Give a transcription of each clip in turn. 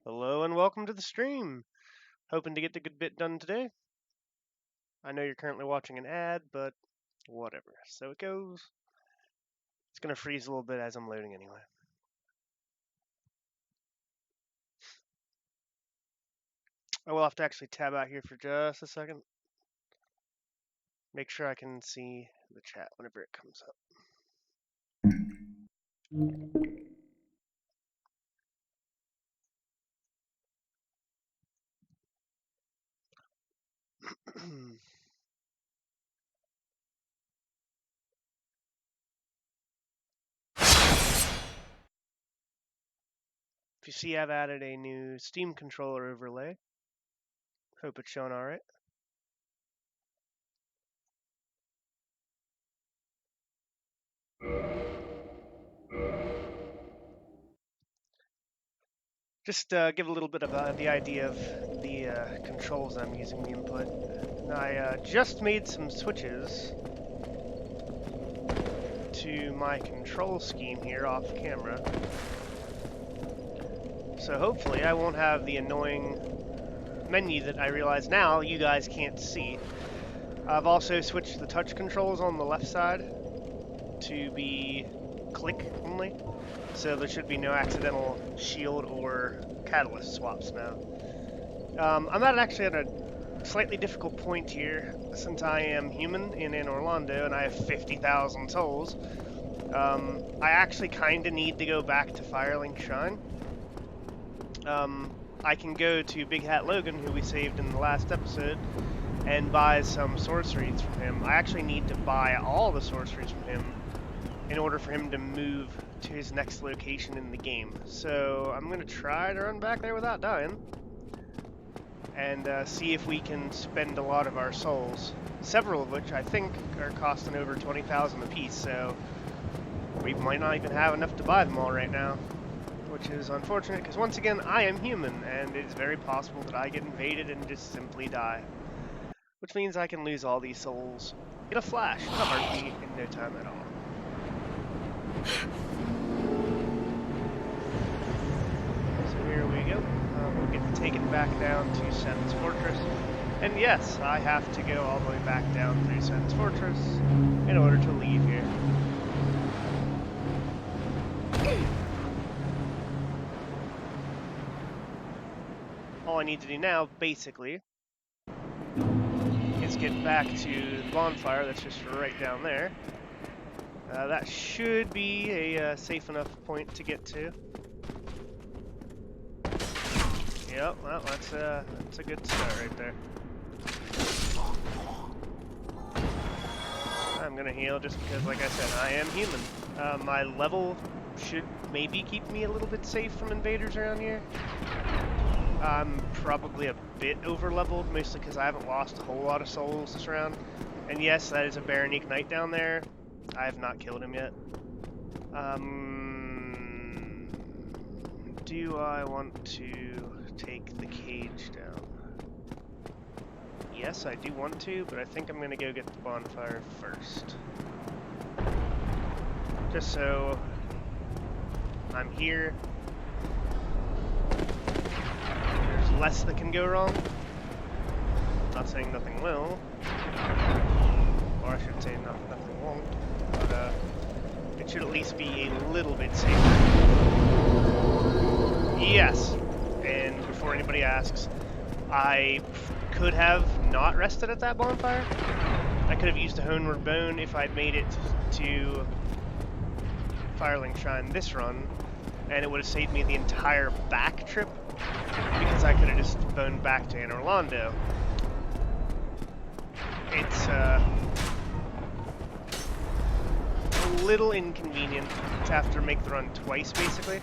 Hello and welcome to the stream. Hoping to get the good bit done today. I know you're currently watching an ad, but whatever. So it goes. It's going to freeze a little bit as I'm loading anyway. I will have to actually tab out here for just a second. Make sure I can see the chat whenever it comes up. If you see, I've added a new Steam controller overlay. Hope it's showing alright. Just give a little bit of the idea of the controls I'm using the input. I just made some switches to my control scheme here off camera. So hopefully I won't have the annoying menu that I realize now you guys can't see. I've also switched the touch controls on the left side to be click only. So there should be no accidental shield or catalyst swaps now. I'm actually at a slightly difficult point here since I am human in Orlando and I have 50,000 souls. I actually kind of need to go back to Firelink Shrine. I can go to Big Hat Logan, who we saved in the last episode, and buy some sorceries from him. I actually need to buy all the sorceries from him in order for him to move to his next location in the game. So I'm going to try to run back there without dying and see if we can spend a lot of our souls, several of which I think are costing over 20,000 apiece, so we might not even have enough to buy them all right now, which is unfortunate because once again I am human and it's very possible that I get invaded and just simply die, which means I can lose all these souls in a flash, in a heartbeat, in no time at all. So here we go. We'll get taken back down to Seven's Fortress. And yes, I have to go all the way back down through Seven's Fortress in order to leave here. All I need to do now, basically, is get back to the bonfire that's just right down there. That should be a safe enough point to get to. Yep, well, that's a good start right there. I'm gonna heal just because, like I said, I am human. My level should maybe keep me a little bit safe from invaders around here. I'm probably a bit over-leveled, mostly because I haven't lost a whole lot of souls this round. And yes, that is a Baronique Knight down there. I have not killed him yet. Do I want to take the cage down? Yes, I do want to, but I think I'm going to go get the bonfire first. Just so I'm here. There's less that can go wrong. Not saying nothing will. Or I should say nothing won't. But it should at least be a little bit safer. Yes, and before anybody asks, I could have not rested at that bonfire. I could have used a Homeward Bone if I'd made it to Firelink Shrine this run, and it would have saved me the entire back trip, because I could have just boned back to Orlando. It's a little inconvenient to have to make the run twice, basically.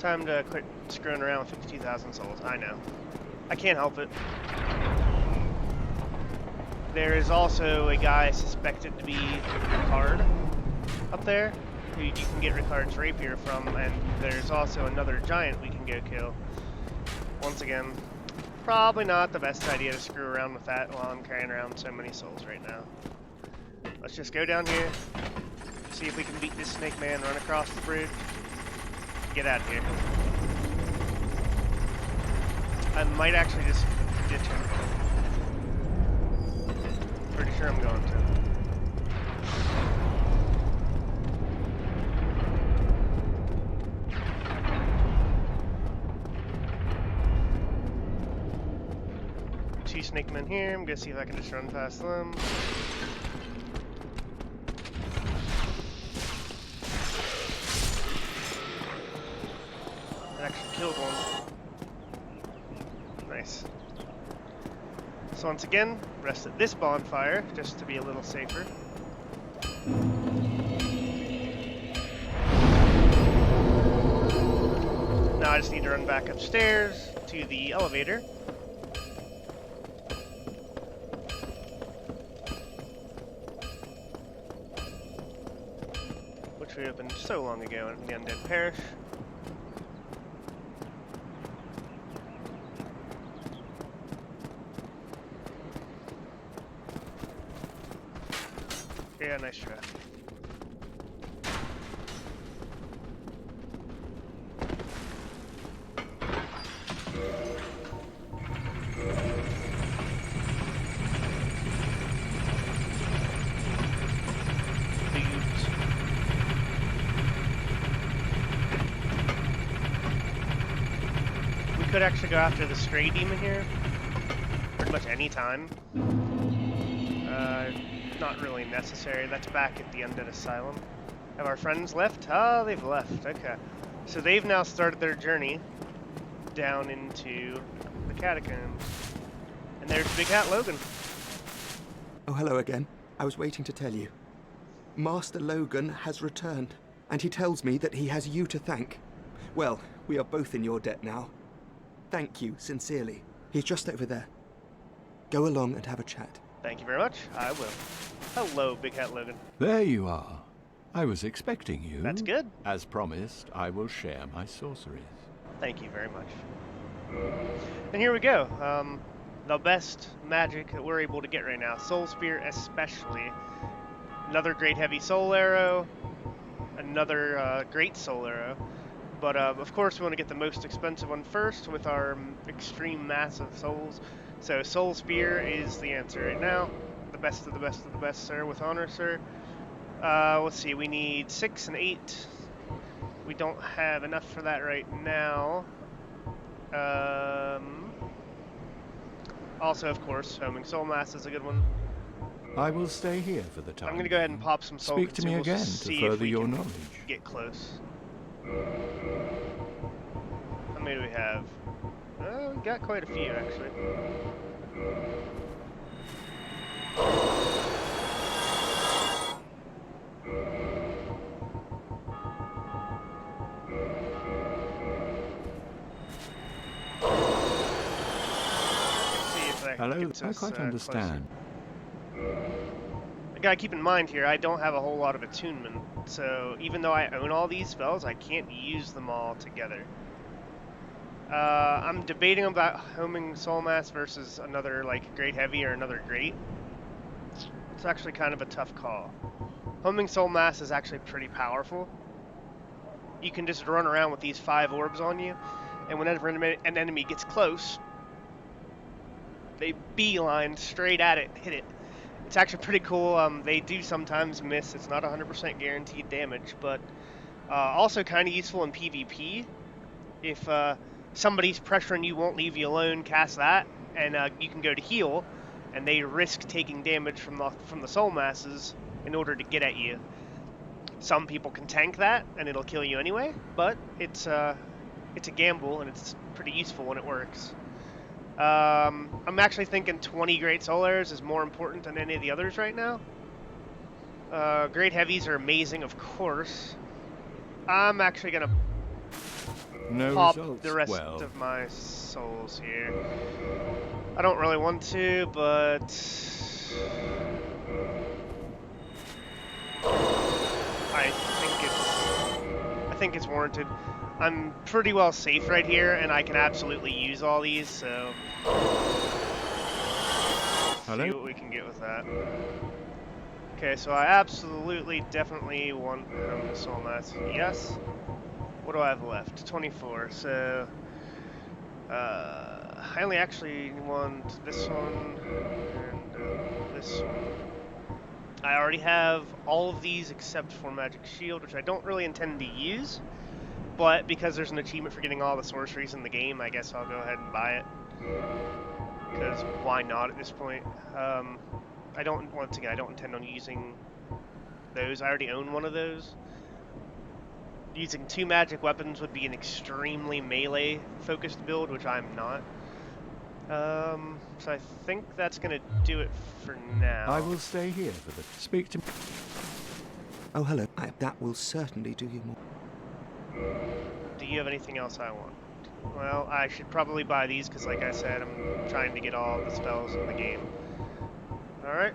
time to quit screwing around with 52,000 souls. I know. I can't help it. There is also a guy suspected to be Ricard up there, who you can get Ricard's rapier from, and there's also another giant we can go kill. Once again, probably not the best idea to screw around with that while I'm carrying around so many souls right now. Let's just go down here, see if we can beat this snake man, run across the bridge, get out of here. I might actually just ditch him. Pretty sure I'm going to. Two snake men here. I'm gonna see if I can just run past them. I actually killed one. Nice. So once again, rest at this bonfire, just to be a little safer. Now I just need to run back upstairs to the elevator. Which we opened so long ago in the Undead Parish. Yeah, nice try. We could actually go after the stray demon here pretty much any time. Not really necessary. That's back at the Undead Asylum. Have our friends left? Oh, they've left. Okay. So they've now started their journey down into the catacombs. And there's Big Hat Logan. Oh, hello again. I was waiting to tell you. Master Logan has returned, and he tells me that he has you to thank. Well, we are both in your debt now. Thank you, sincerely. He's just over there. Go along and have a chat. Thank you very much. I will. Hello, Big Hat Logan. There you are. I was expecting you. That's good. As promised, I will share my sorceries. Thank you very much. And here we go. The best magic that we're able to get right now. Soul Spear especially. Another great heavy soul arrow. Another great soul arrow. But of course we want to get the most expensive one first with our extreme massive souls. So Soul Spear is the answer right now. The best of the best of the best, sir, with honor, sir. Let's see, we need 6 and 8. We don't have enough for that right now. Also, of course, Homing Soul Mass is a good one. I will stay here for the time. I'm going to go ahead and pop some soul Speak to me again to further your knowledge. Get close. How many do we have? We got quite a few, actually. Hello, I quite understand. I gotta keep in mind here, I don't have a whole lot of attunement, so even though I own all these spells, I can't use them all together. I'm debating about Homing Soul Mass versus another, like, Great Heavy or another Great. It's actually kind of a tough call. Homing Soul Mass is actually pretty powerful. You can just run around with these 5 orbs on you, and whenever an enemy gets close, they beeline straight at it, hit it. It's actually pretty cool. They do sometimes miss. It's not 100% guaranteed damage, but also kind of useful in PvP. If somebody's pressuring you, won't leave you alone, cast that, and you can go to heal, and they risk taking damage from the soul masses in order to get at you. Some people can tank that, and it'll kill you anyway, but it's a gamble, and it's pretty useful when it works. I'm actually thinking 20 Great Soul Arrows is more important than any of the others right now. Great Heavies are amazing, of course. I'm actually gonna No pop results. the rest Well, of my souls here. I don't really want to, but I think it's warranted. I'm pretty well safe right here, and I can absolutely use all these, so see what we can get with that. Okay, so I absolutely, definitely want soul mass. Yes. What do I have left? 24. So I only actually want this one and this one. I already have all of these except for Magic Shield, which I don't really intend to use. But because there's an achievement for getting all the sorceries in the game, I guess I'll go ahead and buy it. Because why not at this point? Once again, I don't intend on using those. I already own one of those. Using 2 magic weapons would be an extremely melee-focused build, which I'm not. So I think that's gonna do it for now. I will stay here for the... Speak to me. Oh, hello. That will certainly do you more. Do you have anything else I want? Well, I should probably buy these because, like I said, I'm trying to get all the spells in the game. Alright.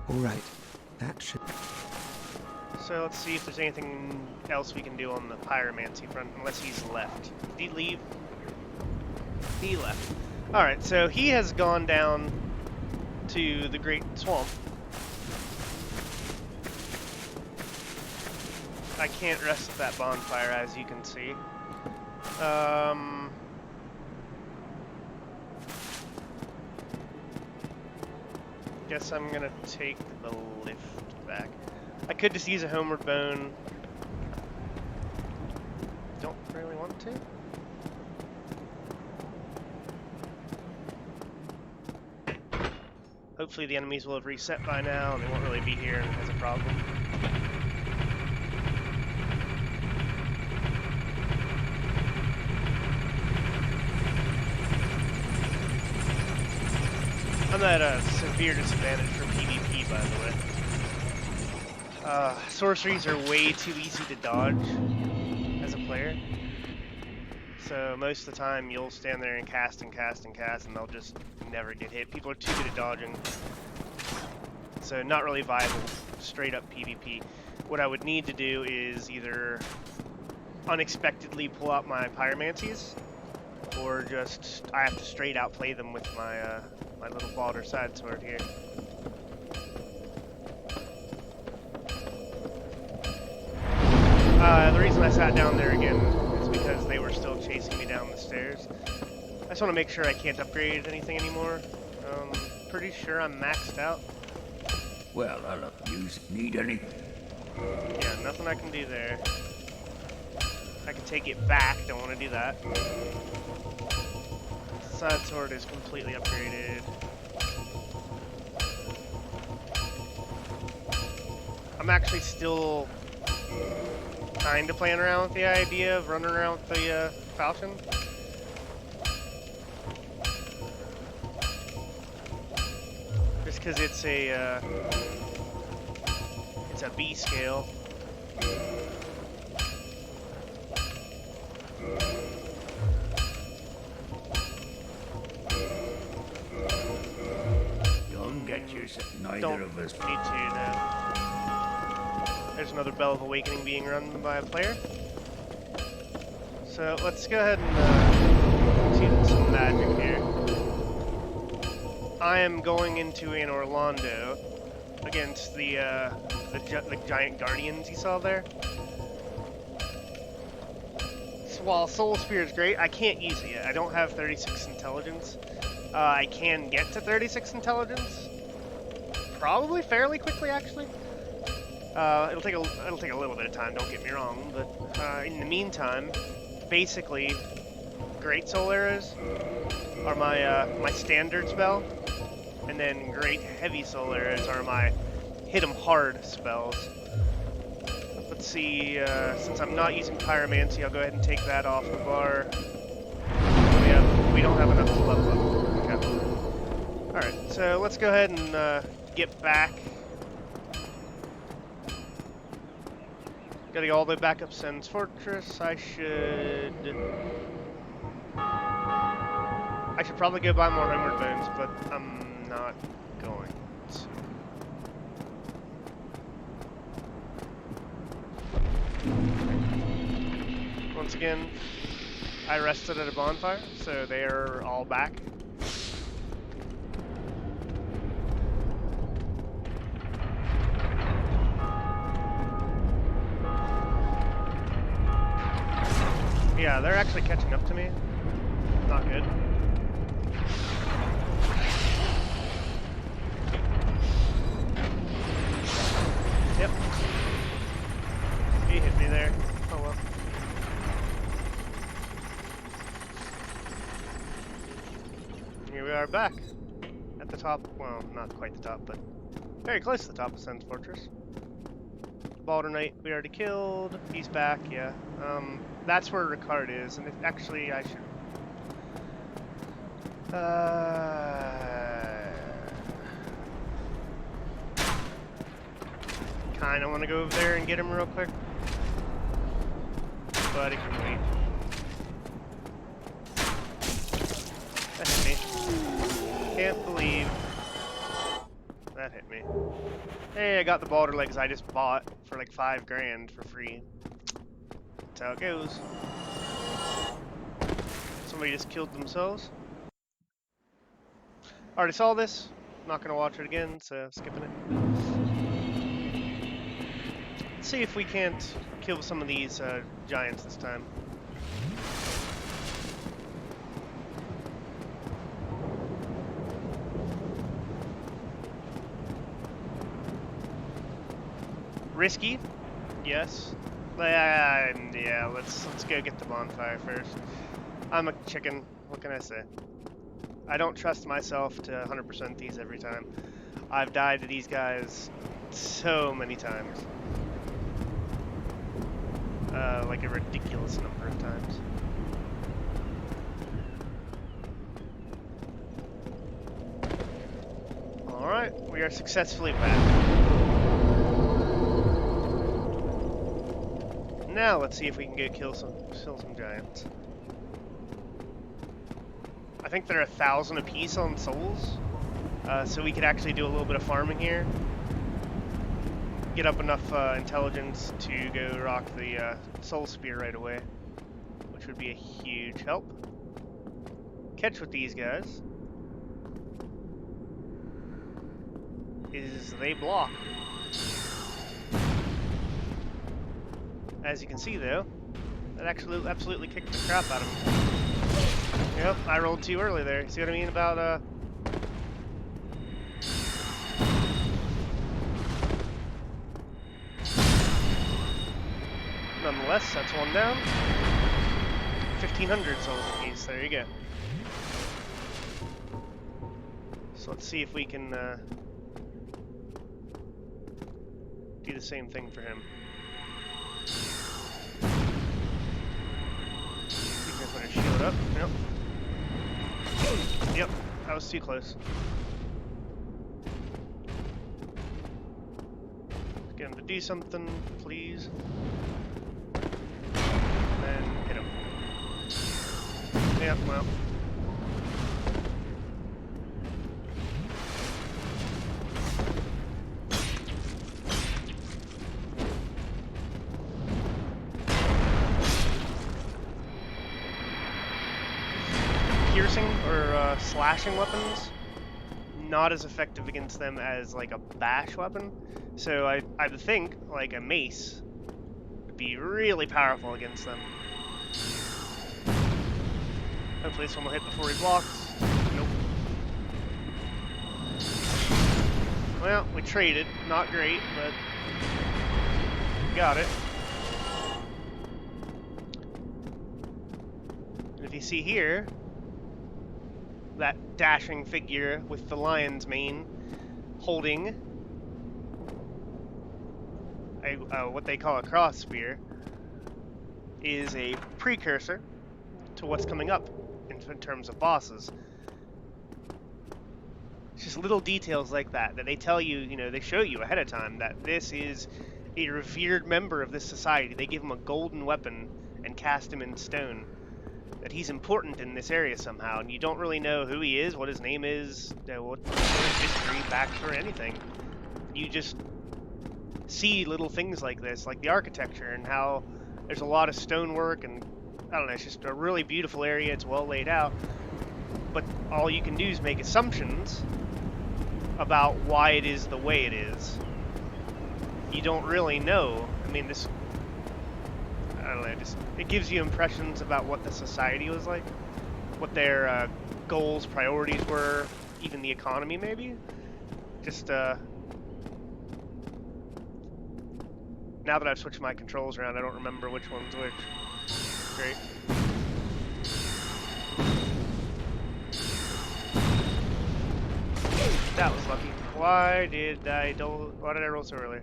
Alright. That should... So let's see if there's anything else we can do on the pyromancy front, unless he's left. Did he leave? He left. Alright, so he has gone down to the Great Swamp. I can't rest at that bonfire, as you can see. Guess I'm gonna take the lift back. I could just use a homeward bone. Don't really want to. Hopefully the enemies will have reset by now and they won't really be here as a problem. I'm at a severe disadvantage for PvP, by the way. Sorceries are way too easy to dodge as a player. So most of the time you'll stand there and cast and cast and cast and they'll just never get hit. People are too good at dodging. So not really viable, straight up PvP. What I would need to do is either unexpectedly pull out my pyromancies, or just I have to straight out play them with my my little Balder side sword here. The reason I sat down there again is because they were still chasing me down the stairs. I just want to make sure I can't upgrade anything anymore. Pretty sure I'm maxed out. Well, I'll use need any. Yeah, nothing I can do there. I can take it back, don't want to do that. Side sword is completely upgraded. I'm actually still kind of playing around with the idea of running around with the falchion. Just because it's a B scale. Don't get yourself. Neither Don't of us. need to now. There's another Bell of Awakening being run by a player. So let's go ahead and do some magic here. I am going into an Orlando against the giant guardians you saw there. So while Soul Spear is great, I can't use it yet. I don't have 36 intelligence. I can get to 36 intelligence, probably fairly quickly actually. It'll take a little bit of time, don't get me wrong, but in the meantime, basically, Great Soul Arrows are my my standard spell, and then Great Heavy Soul Arrows are my hit 'em hard spells. Let's see, since I'm not using Pyromancy, I'll go ahead and take that off the bar. We don't have enough to level up. Okay. Alright, so let's go ahead and get back. Gotta go all the way back up Sen's Fortress. I should probably go buy more homeward bones, but I'm not going to. Once again, I rested at a bonfire, so they are all back. Yeah, they're actually catching up to me. Not good. Yep. He hit me there. Oh well. Here we are back. At the top. Well, not quite the top, but very close to the top of Sen's Fortress. Balder Knight we already killed. He's back, yeah. That's where Ricard is, and actually I should... Kinda wanna go over there and get him real quick. But it can wait. That hit me. Can't believe that hit me. Hey, I got the Balder legs I just bought for like $5 grand for free. That's how it goes. Somebody just killed themselves. Already saw this. Not gonna watch it again, so skipping it. Let's see if we can't kill some of these giants this time. Risky, yes. Yeah, let's go get the bonfire first. I'm a chicken. What can I say? I don't trust myself to 100% these every time. I've died to these guys so many times. Like a ridiculous number of times. Alright, we are successfully back. Now let's see if we can kill some giants. I think they're 1,000 apiece on souls, so we could actually do a little bit of farming here. Get up enough intelligence to go rock the soul spear right away, which would be a huge help. Catch with these guys is they block. As you can see though, that actually absolutely kicked the crap out of me. Yep, I rolled too early there. See what I mean about Nonetheless, that's one down. 1,500 souls apiece, there you go. So let's see if we can do the same thing for him. He's gonna put his shield up. Yep. Yep, that was too close. Let's get him to do something, please. And hit him. Yep, well. Piercing or slashing weapons, not as effective against them as like a bash weapon. So I would think like a mace would be really powerful against them. Hopefully this one will hit before he blocks. Nope. Well, we traded. Not great, but got it. And if you see here, that dashing figure with the lion's mane holding a what they call a cross spear is a precursor to what's coming up in terms of bosses. It's just little details like that that they tell you, you know, they show you ahead of time that this is a revered member of this society. They give him a golden weapon and cast him in stone. That he's important in this area somehow, and you don't really know who he is, what his name is, what his history, backstory, anything. You just see little things like this, like the architecture and how there's a lot of stonework, and I don't know, it's just a really beautiful area. It's well laid out, but all you can do is make assumptions about why it is the way it is. You don't really know. I mean, this, I don't know, just it gives you impressions about what the society was like, what their goals, priorities were, even the economy maybe. Just now that I've switched my controls around, I don't remember which one's which. Great. That was lucky. Why did I roll so early?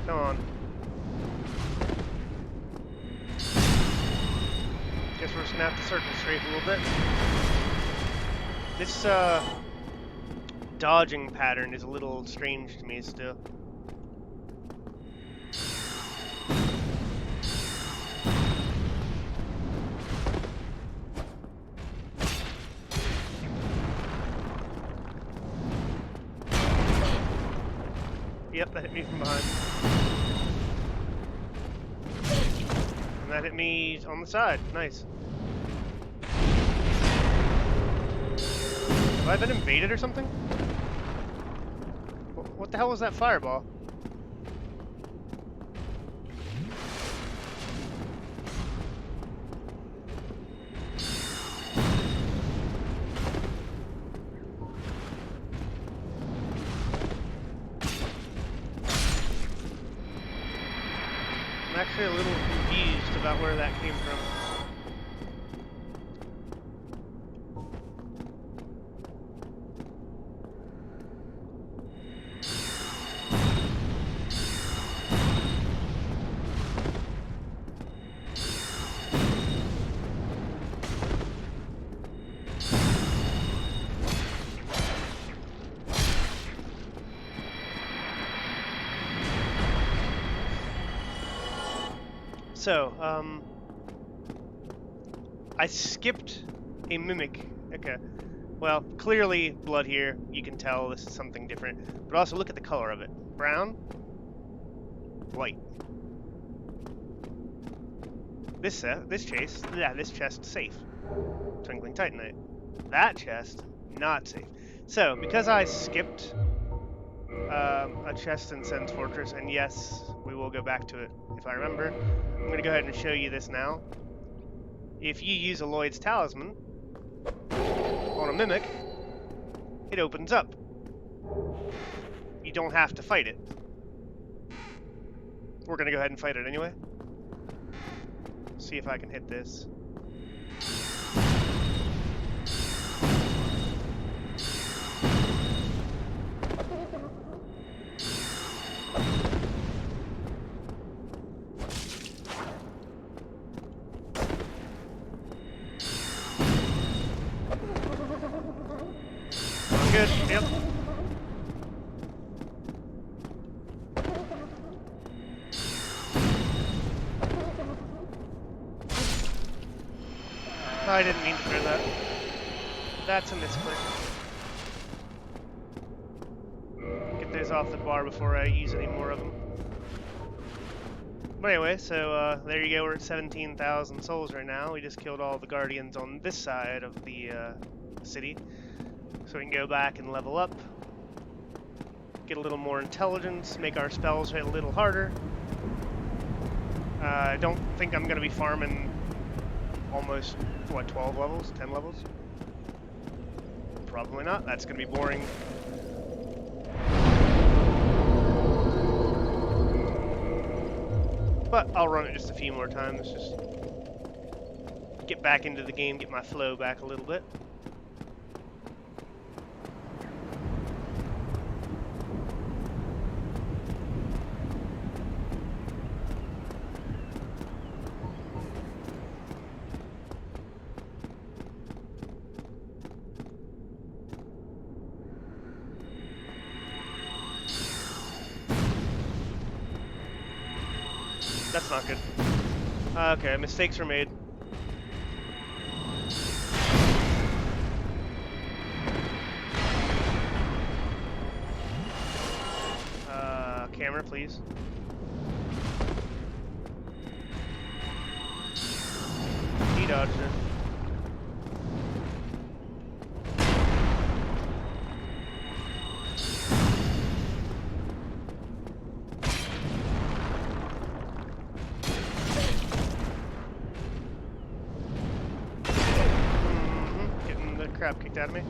Come on. Guess we're just gonna have to circle straight a little bit. This dodging pattern is a little strange to me still. Yep, that hit me from behind. And that hit me on the side. Nice. Have I been invaded or something? What the hell was that fireball? I'm actually a little confused about where that came from. So, I skipped a mimic. Okay. Well, clearly blood here. You can tell this is something different. But also look at the color of it. Brown. White. This chest, safe. Twinkling Titanite. That chest, not safe. So, because I skipped a chest in Sen's Fortress, and yes, we will go back to it if I remember. I'm going to go ahead and show you this now. If you use a Lloyd's Talisman on a Mimic, it opens up. You don't have to fight it. We're going to go ahead and fight it anyway. See if I can hit this. Good, yep. I didn't mean to throw that. That's a misclick. Get those off the bar before I use any more of them. But anyway, so there you go, we're at 17,000 souls right now. We just killed all the guardians on this side of the city. So we can go back and level up, get a little more intelligence, make our spells hit a little harder. I don't think I'm going to be farming almost, what, 12 levels, 10 levels? Probably not, that's going to be boring. But I'll run it just a few more times, just get back into the game, get my flow back a little bit. That's not good. Okay, mistakes were made. Camera, please. He dodged it. Getting the crap kicked out of me.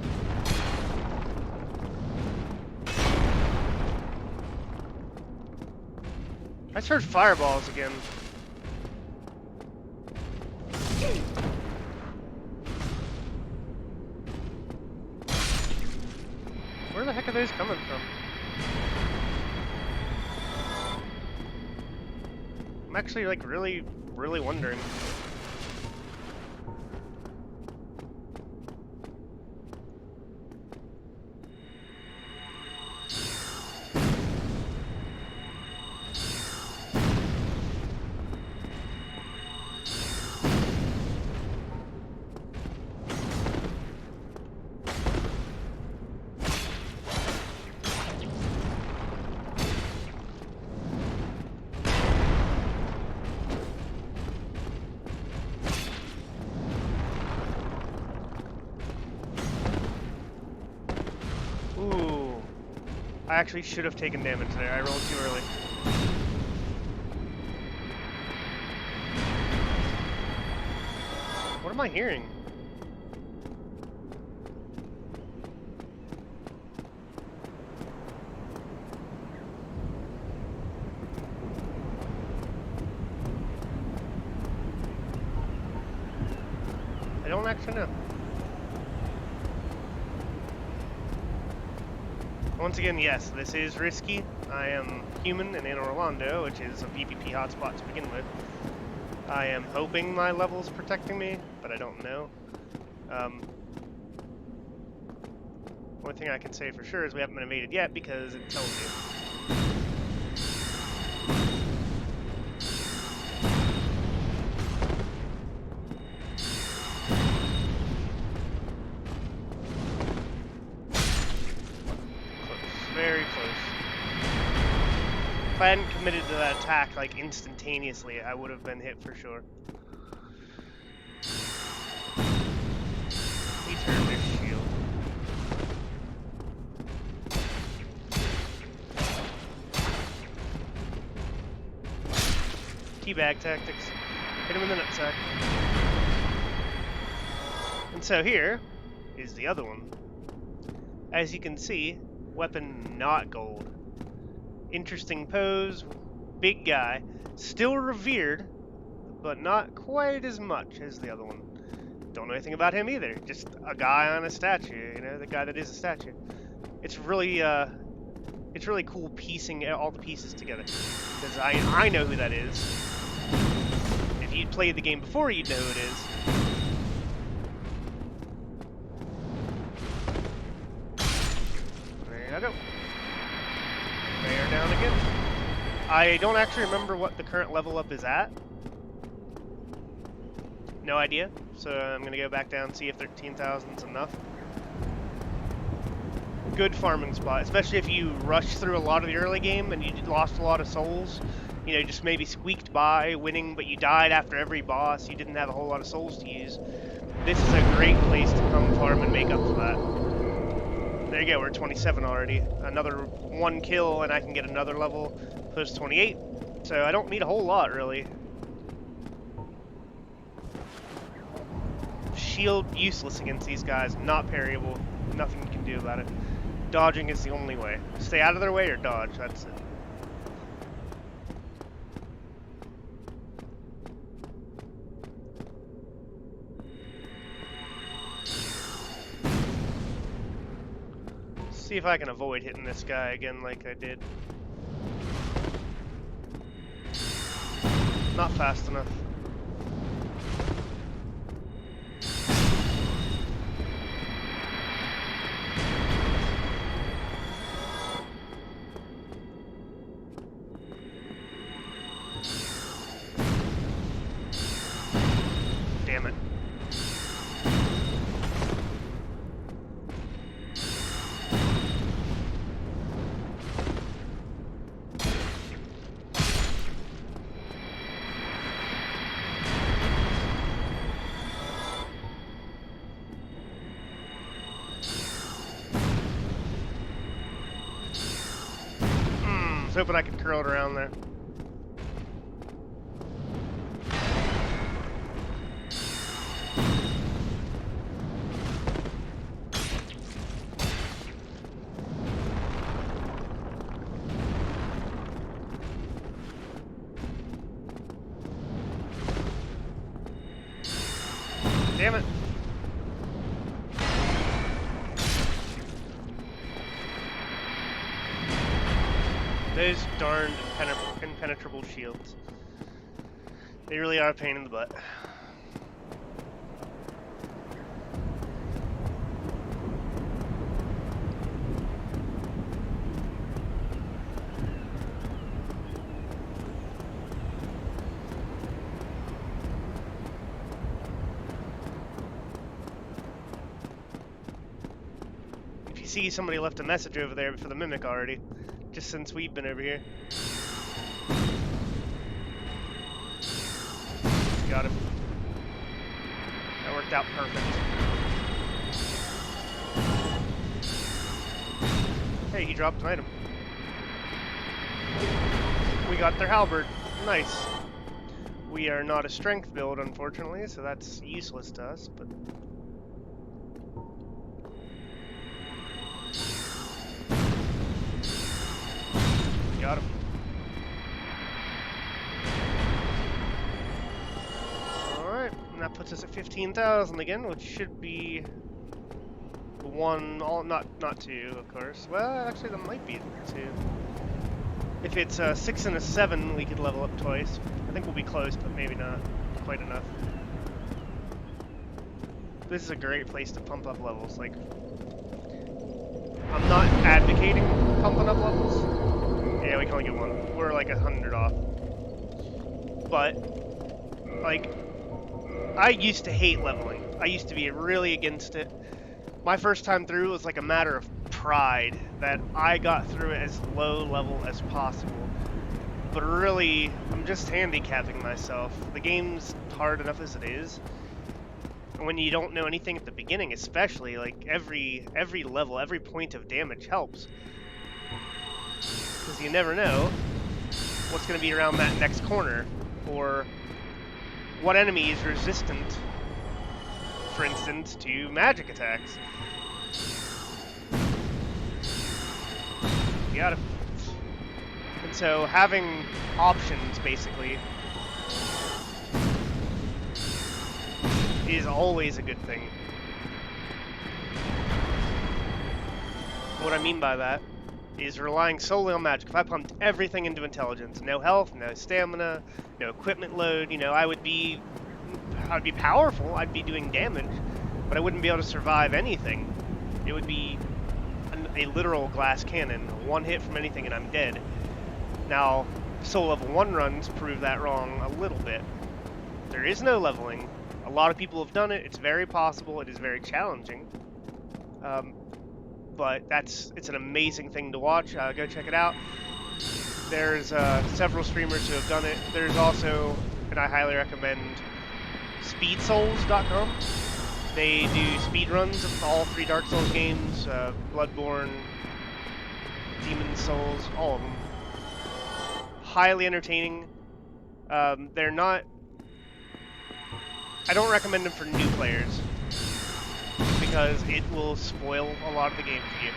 I just heard fireballs again. Where the heck are those coming from? I'm actually like really wondering. Ooh. I actually should have taken damage there. I rolled too early. What am I hearing? I don't actually know. Once again, yes, this is risky. I am human and in Orlando, which is a PvP hotspot to begin with. I am hoping my level's protecting me, but I don't know. One thing I can say for sure is we haven't been invaded yet because it tells you. Very close. If I hadn't committed to that attack like instantaneously, I would have been hit for sure. He turned his shield. Teabag tactics. Hit him in the nutsack. And so here is the other one. As you can see, weapon not gold. Interesting pose, big guy, still revered, but not quite as much as the other one. Don't know anything about him either, just a guy on a statue, you know, the guy that is a statue. It's really cool piecing all the pieces together, because I know who that is. If you'd played the game before, you'd know who it is. There I go. They are down again. I don't actually remember what the current level up is at. No idea. So I'm going to go back down and see if 13,000 is enough. Good farming spot, especially if you rushed through a lot of the early game and you lost a lot of souls. You know, just maybe squeaked by winning, but you died after every boss. You didn't have a whole lot of souls to use. This is a great place to come farm and make up for that. There you go, we're 27 already. Another one kill and I can get another level, push 28. So I don't need a whole lot, really. Shield useless against these guys, not parryable. Nothing you can do about it. Dodging is the only way. Stay out of their way or dodge, that's it. See if I can avoid hitting this guy again like I did. Not fast enough. hoping I could curl it around there. Damn it. Those darned impenetrable shields. They really are a pain in the butt. If you see somebody left a message over there for the Mimic already, just since we've been over here. Got him. That worked out perfect. Hey, he dropped an item. We got their halberd. Nice. We are not a strength build, unfortunately, so that's useless to us, but... Got him. Alright, and that puts us at 15,000 again, which should be one, not two, of course. Well, actually, that might be two. If it's a 6 and a 7, we could level up twice. I think we'll be close, but maybe not quite enough. This is a great place to pump up levels. Like, I'm not advocating pumping up levels. Yeah, we can only get one. We're like 100 off. But, like, I used to hate leveling. I used to be really against it. My first time through was like a matter of pride that I got through it as low level as possible. But really, I'm just handicapping myself. The game's hard enough as it is. And when you don't know anything at the beginning, especially, like every level, every point of damage helps. Because you never know what's going to be around that next corner, or what enemy is resistant, for instance, to magic attacks. You got it. And so having options, basically, is always a good thing. What I mean by that is relying solely on magic. If I pumped everything into intelligence, no health, no stamina, no equipment load, you know, I'd be powerful, I'd be doing damage, but I wouldn't be able to survive anything. It would be a literal glass cannon. One hit from anything and I'm dead. Now, soul level 1 runs prove that wrong a little bit. There is no leveling. A lot of people have done it. It's very possible. It is very challenging. But it's an amazing thing to watch. Go check it out. There's several streamers who have done it. There's also, and I highly recommend, speedsouls.com. They do speed runs of all 3 Dark Souls games, Bloodborne, Demon's Souls, all of them. Highly entertaining. They're not... I don't recommend them for new players, because it will spoil a lot of the game for you.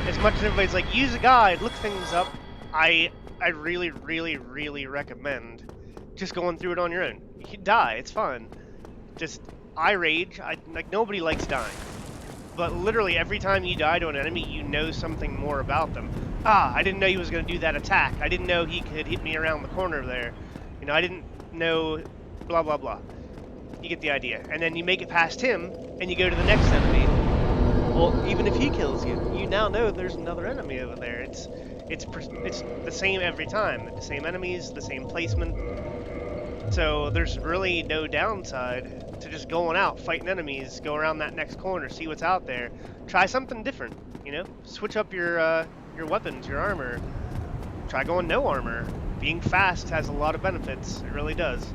As much as everybody's like, use a guide, look things up, I really, really, really recommend just going through it on your own. You can die, it's fun. Just, I rage, like, nobody likes dying. But literally every time you die to an enemy, you know something more about them. Ah, I didn't know he was going to do that attack. I didn't know he could hit me around the corner there. You know, I didn't know blah, blah, blah. You get the idea. And then you make it past him, and you go to the next enemy. Well, even if he kills you, you now know there's another enemy over there. It's the same every time. The same enemies, the same placement. So there's really no downside to just going out, fighting enemies, go around that next corner, see what's out there. Try something different, you know? Switch up your weapons, your armor. Try going no armor. Being fast has a lot of benefits. It really does.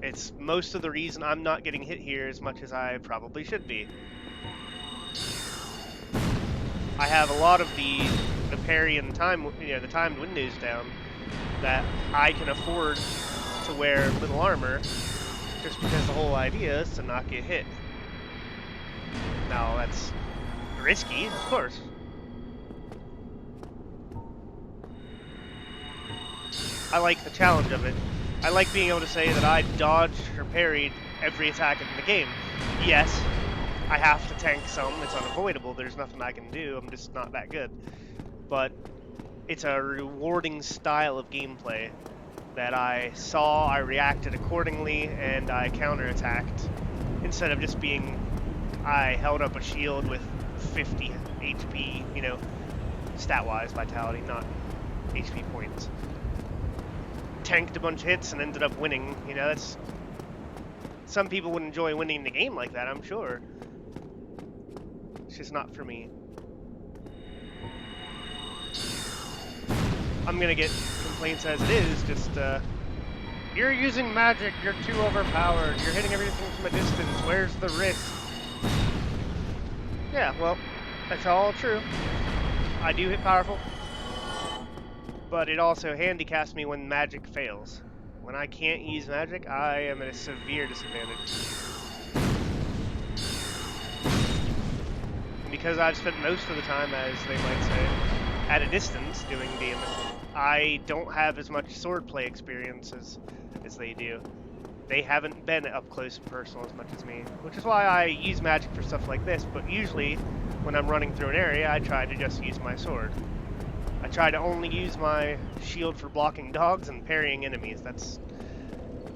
It's most of the reason I'm not getting hit here as much as I probably should be. I have a lot of the parry and time, the timed windows down that I can afford to wear little armor, just because the whole idea is to not get hit. Now that's risky, of course. I like the challenge of it. I like being able to say that I dodged or parried every attack in the game. Yes, I have to tank some, it's unavoidable, there's nothing I can do, I'm just not that good. But it's a rewarding style of gameplay that I saw, I reacted accordingly, and I counterattacked. Instead of just being, I held up a shield with 50 HP, stat-wise vitality, not HP points. Tanked a bunch of hits and ended up winning. That's... Some people would enjoy winning the game like that, I'm sure. It's just not for me. I'm gonna get complaints as it is, just, you're using magic, you're too overpowered, you're hitting everything from a distance, where's the risk? Yeah, well, that's all true. I do hit powerful, but it also handicaps me when magic fails. When I can't use magic, I am at a severe disadvantage. And because I've spent most of the time, as they might say, at a distance doing damage, I don't have as much swordplay experience as they do. They haven't been up close and personal as much as me, which is why I use magic for stuff like this, but usually when I'm running through an area, I try to just use my sword. I try to only use my shield for blocking dogs and parrying enemies. That's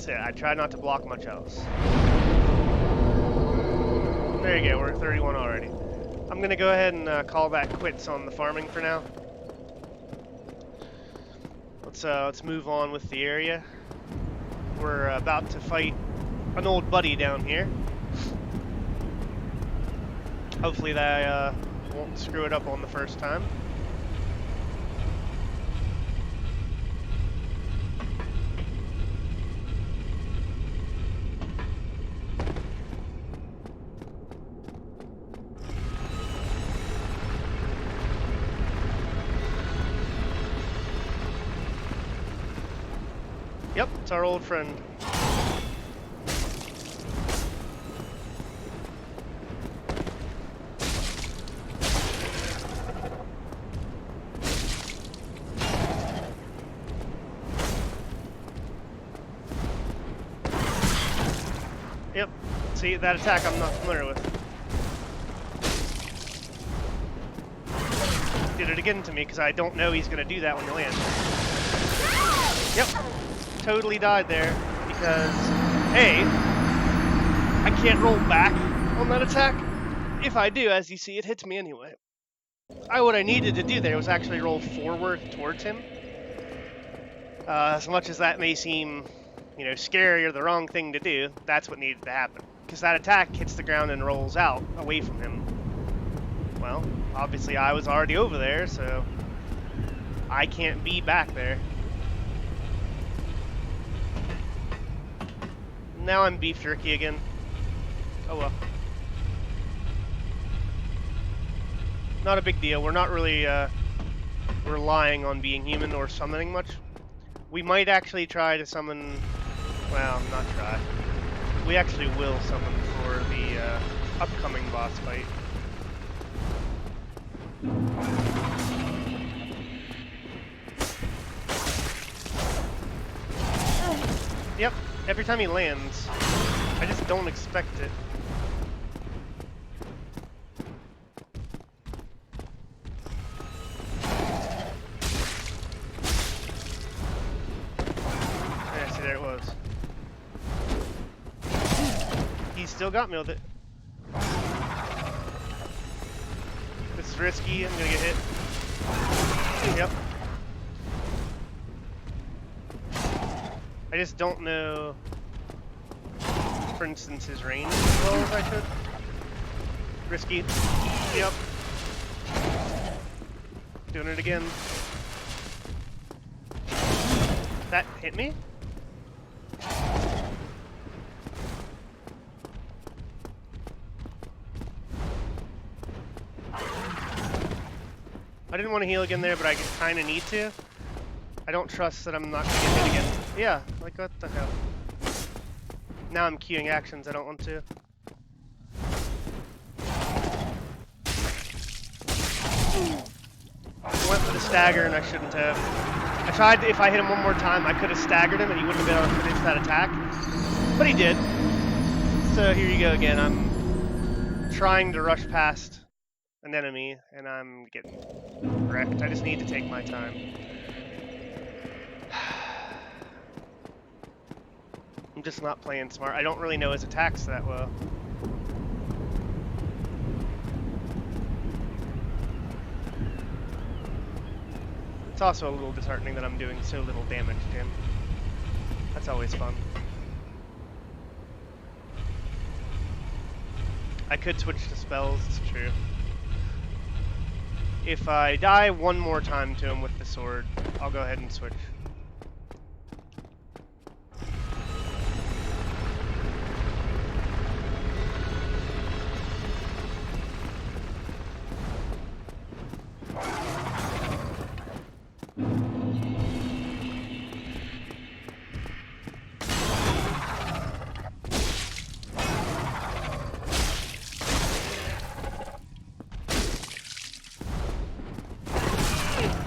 it. I try not to block much else. There you go, we're at 31 already. I'm gonna go ahead and call that quits on the farming for now. Let's move on with the area. We're about to fight an old buddy down here. Hopefully that won't screw it up on the first time. Yep, it's our old friend. Yep, see, that attack I'm not familiar with. Did it again to me because I don't know he's going to do that when you land. Yep. Totally died there because, A, I can't roll back on that attack. If I do, as you see, it hits me anyway. What I needed to do there was actually roll forward towards him. As much as that may seem, scary or the wrong thing to do, that's what needed to happen. Because that attack hits the ground and rolls out away from him. Well, obviously I was already over there, so I can't be back there. Now I'm beef jerky again. Oh well. Not a big deal. We're not really relying on being human or summoning much. We might actually try to summon... Well, not try. We actually will summon for the upcoming boss fight. Yep. Every time he lands, I just don't expect it. Yeah, see, there it was. He still got me with it. This is risky, I'm gonna get hit. Yep. I just don't know, for instance, his range as well as I should. Risky. Yep. Doing it again. That hit me? I didn't want to heal again there, but I kind of need to. I don't trust that I'm not going to get hit again. Yeah, like what the hell? Now I'm queuing actions I don't want to. I went for the stagger and I shouldn't have. I tried, if I hit him one more time, I could have staggered him and he wouldn't have been able to finish that attack. But he did. So here you go again. I'm trying to rush past an enemy and I'm getting wrecked. I just need to take my time. I'm just not playing smart. I don't really know his attacks that well. It's also a little disheartening that I'm doing so little damage to him. That's always fun. I could switch to spells, it's true. If I die one more time to him with the sword, I'll go ahead and switch.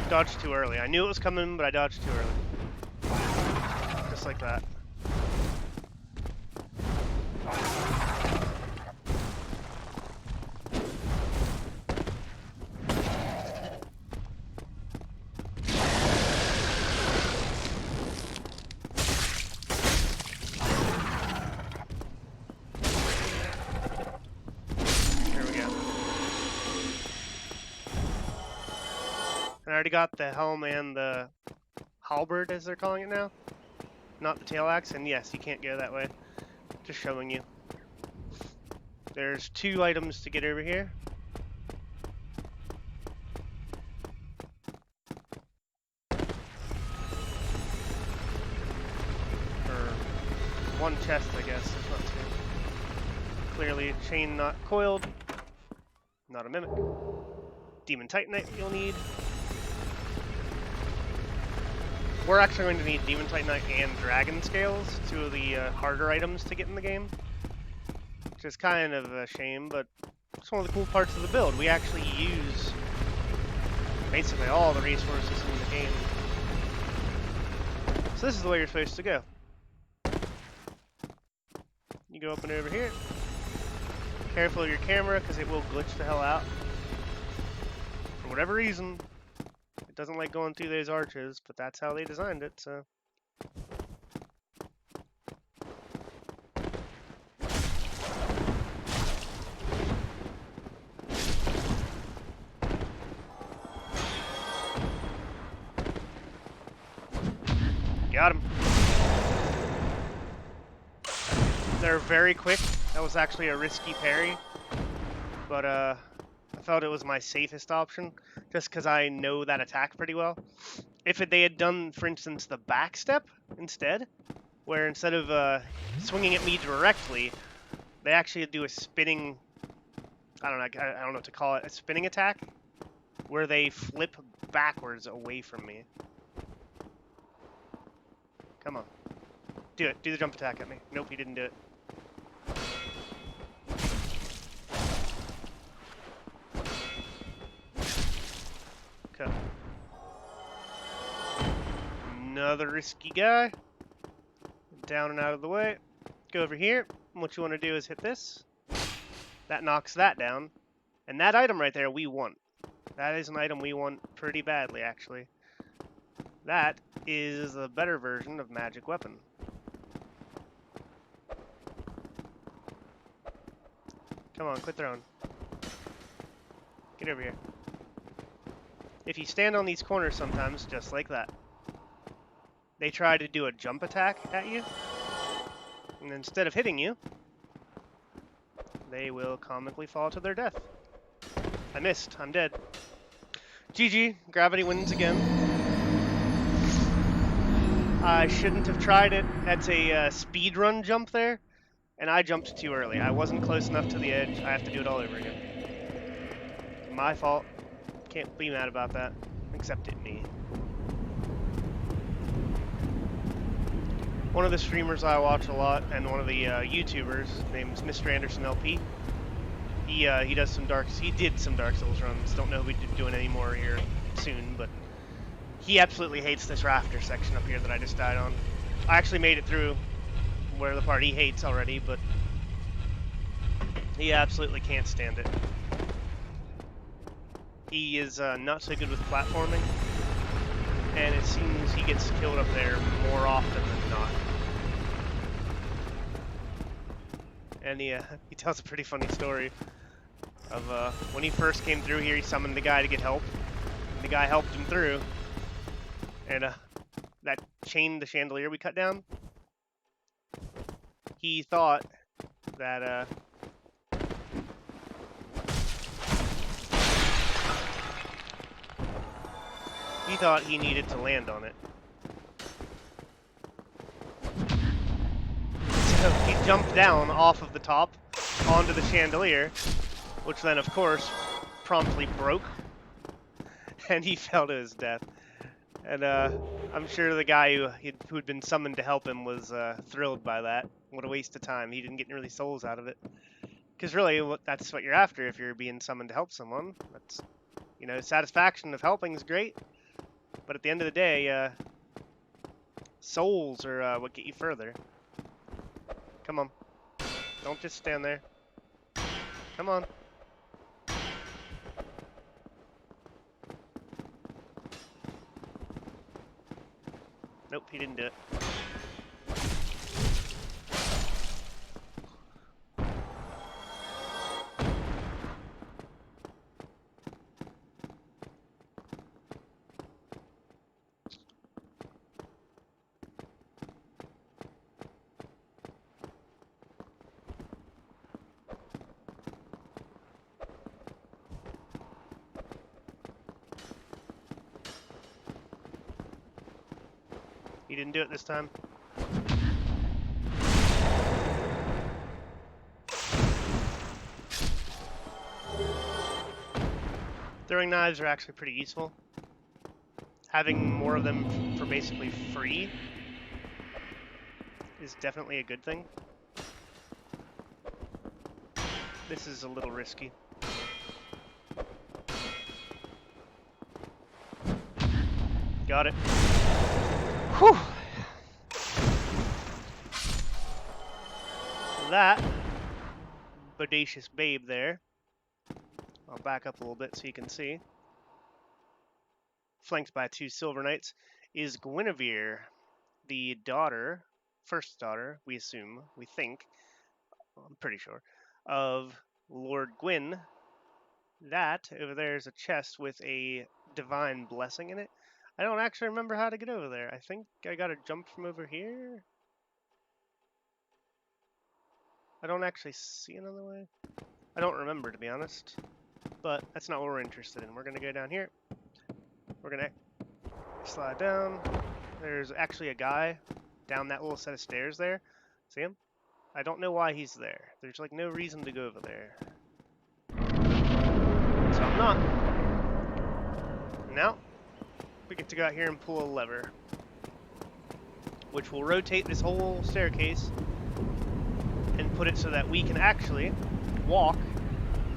Dodged too early. I knew it was coming, but I dodged too early. Just like that. I already got the helm and the halberd, as they're calling it now. Not the tail axe, and yes, you can't go that way. Just showing you. There's 2 items to get over here. Or 1 chest, I guess. There's not 2. Clearly, chain not coiled. Not a mimic. Demon Titanite you'll need. We're actually going to need Demon Titanite and Dragon Scales, 2 of the harder items to get in the game. Which is kind of a shame, but it's one of the cool parts of the build. We actually use basically all the resources in the game. So this is the way you're supposed to go. You go up and over here. Careful of your camera, because it will glitch the hell out. For whatever reason. Doesn't like going through those arches, but that's how they designed it, so. Got him. They're very quick. That was actually a risky parry, but I felt it was my safest option, just because I know that attack pretty well. If they had done, for instance, the back step instead, where instead of swinging at me directly, they actually do a spinning, I don't know what to call it, a spinning attack, where they flip backwards away from me. Come on. Do it. Do the jump attack at me. Nope, he didn't do it. Okay. Another risky guy. Down and out of the way. Go over here. And what you want to do is hit this. That knocks that down. And that item right there, we want. That is an item we want pretty badly, actually. That is a better version of magic weapon. Come on, quit throwing. Get over here. If you stand on these corners sometimes, just like that, they try to do a jump attack at you, and instead of hitting you, they will comically fall to their death. I missed. I'm dead. GG. Gravity wins again. I shouldn't have tried it. That's a speedrun jump there, and I jumped too early. I wasn't close enough to the edge. I have to do it all over again. My fault. Can't be mad about that, except at me. One of the streamers I watch a lot, and one of the YouTubers, named Mr. Anderson LP. He does some he did some Dark Souls runs. Don't know if he's doing any more here soon, but he absolutely hates this rafter section up here that I just died on. I actually made it through where the part he hates already, but he absolutely can't stand it. He is not so good with platforming, and it seems he gets killed up there more often than not. And he tells a pretty funny story of when he first came through here, he summoned the guy to get help. And the guy helped him through, and that chain, the chandelier we cut down, he thought that he needed to land on it. So he jumped down off of the top onto the chandelier, which then, of course, promptly broke, and he fell to his death. And I'm sure the guy who'd been summoned to help him was thrilled by that. What a waste of time. He didn't get really souls out of it. Because really, that's what you're after if you're being summoned to help someone. That's, you know, satisfaction of helping is great, but at the end of the day, souls are what get you further. Come on. Don't just stand there. Come on. Nope, he didn't do it. He didn't do it this time. Throwing knives are actually pretty useful. Having more of them for basically free is definitely a good thing. This is a little risky. Got it. Whew! That bodacious babe there, I'll back up a little bit so you can see, flanked by 2 Silver Knights, is Guinevere, the daughter, first daughter, we assume, we think, I'm pretty sure, of Lord Gwyn. That over there is a chest with a divine blessing in it. I don't actually remember how to get over there. I think I gotta jump from over here. I don't actually see another way. I don't remember, to be honest. But that's not what we're interested in. We're gonna go down here. We're gonna slide down. There's actually a guy down that little set of stairs there. See him? I don't know why he's there. There's like no reason to go over there. So I'm not. Now, we get to go out here and pull a lever, which will rotate this whole staircase and put it so that we can actually walk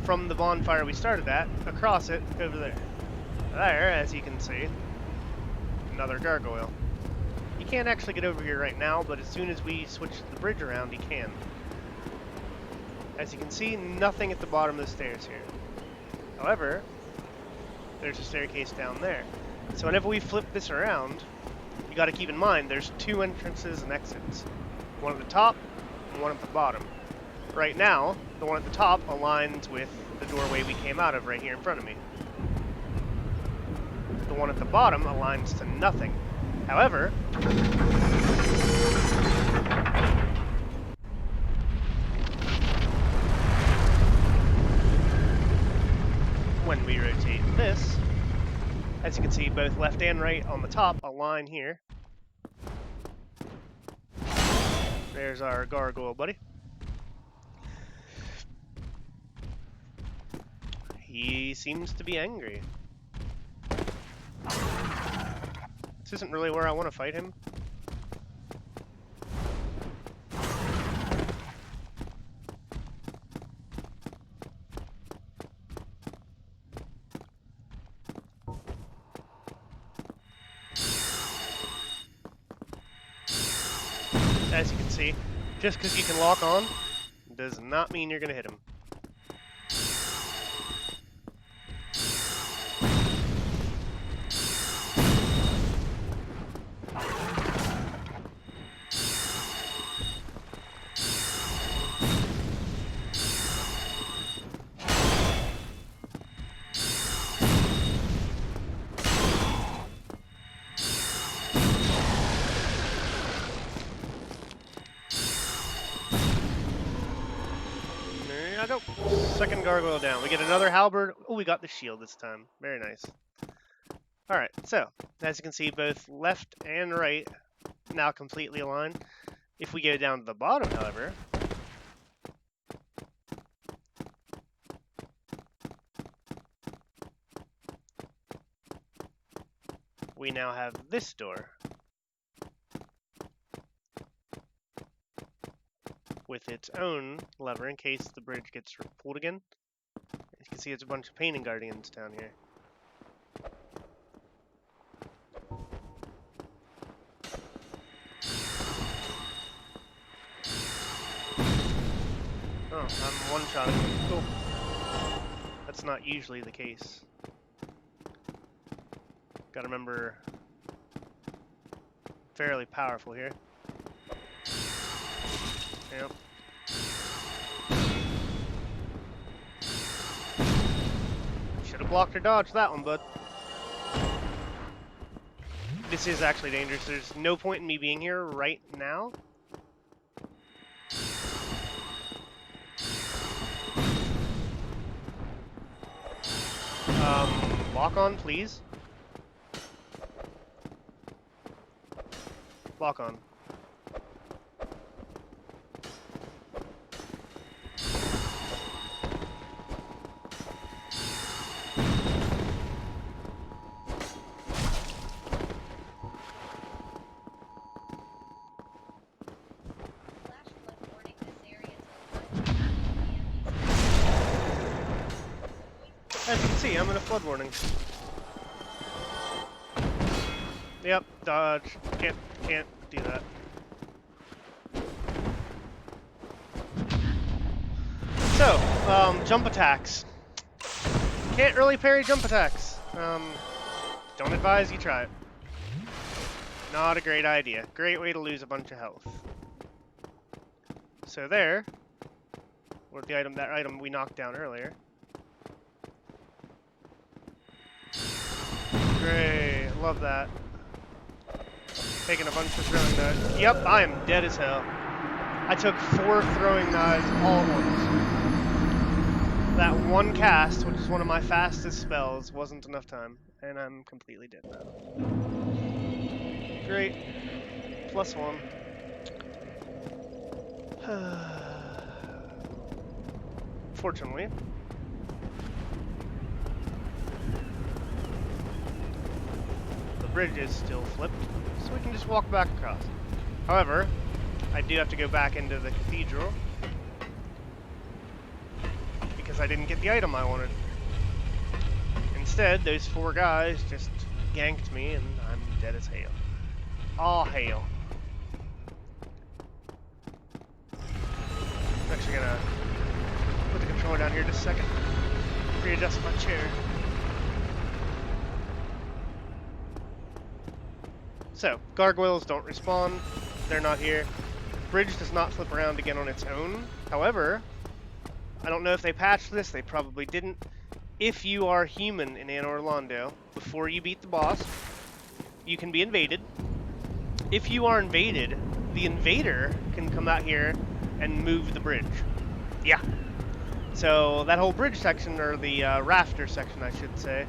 from the bonfire we started at across it over there. There, as you can see, another gargoyle. He can't actually get over here right now, but as soon as we switch the bridge around, he can. As you can see, nothing at the bottom of the stairs here. However, there's a staircase down there. So whenever we flip this around, you got to keep in mind there's 2 entrances and exits. One at the top and one at the bottom. Right now, the one at the top aligns with the doorway we came out of right here in front of me. The one at the bottom aligns to nothing. However, when we rotate this, as you can see, both left and right on the top align here. There's our gargoyle buddy. He seems to be angry. This isn't really where I want to fight him. As you can see, just because you can lock on does not mean you're going to hit him. There I go. Second gargoyle down. We get another halberd. Oh, we got the shield this time. Very nice. Alright, so, as you can see, both left and right now completely aligned. If we go down to the bottom, however, we now have this door with its own lever in case the bridge gets pulled again. As you can see, it's a bunch of painting guardians down here. Oh, I'm one-shotting them. Cool. That's not usually the case. Gotta remember, fairly powerful here. Yep. Should have blocked or dodged that one, bud. This is actually dangerous. There's no point in me being here right now. Lock on, please. Lock on. As you can see, I'm in a flood warning. Yep, dodge. Can't do that. So, jump attacks. Can't really parry jump attacks. Don't advise you try it. Not a great idea. Great way to lose a bunch of health. So there, or that item we knocked down earlier. Great, love that. Taking a bunch of throwing knives. Yep, I am dead as hell. I took 4 throwing knives all at once. That one cast, which is one of my fastest spells, wasn't enough time, and I'm completely dead now. Great. +1. Fortunately, the bridge is still flipped, so we can just walk back across. However, I do have to go back into the cathedral because I didn't get the item I wanted. Instead, those 4 guys just ganked me and I'm dead as hail. All hail. I'm actually gonna put the controller down here just a second. Readjust my chair. So, gargoyles don't respawn. They're not here. Bridge does not flip around again on its own. However, I don't know if they patched this. They probably didn't. If you are human in Anne Orlando, before you beat the boss, you can be invaded. If you are invaded, the invader can come out here and move the bridge. Yeah. So that whole bridge section, or the rafter section, I should say,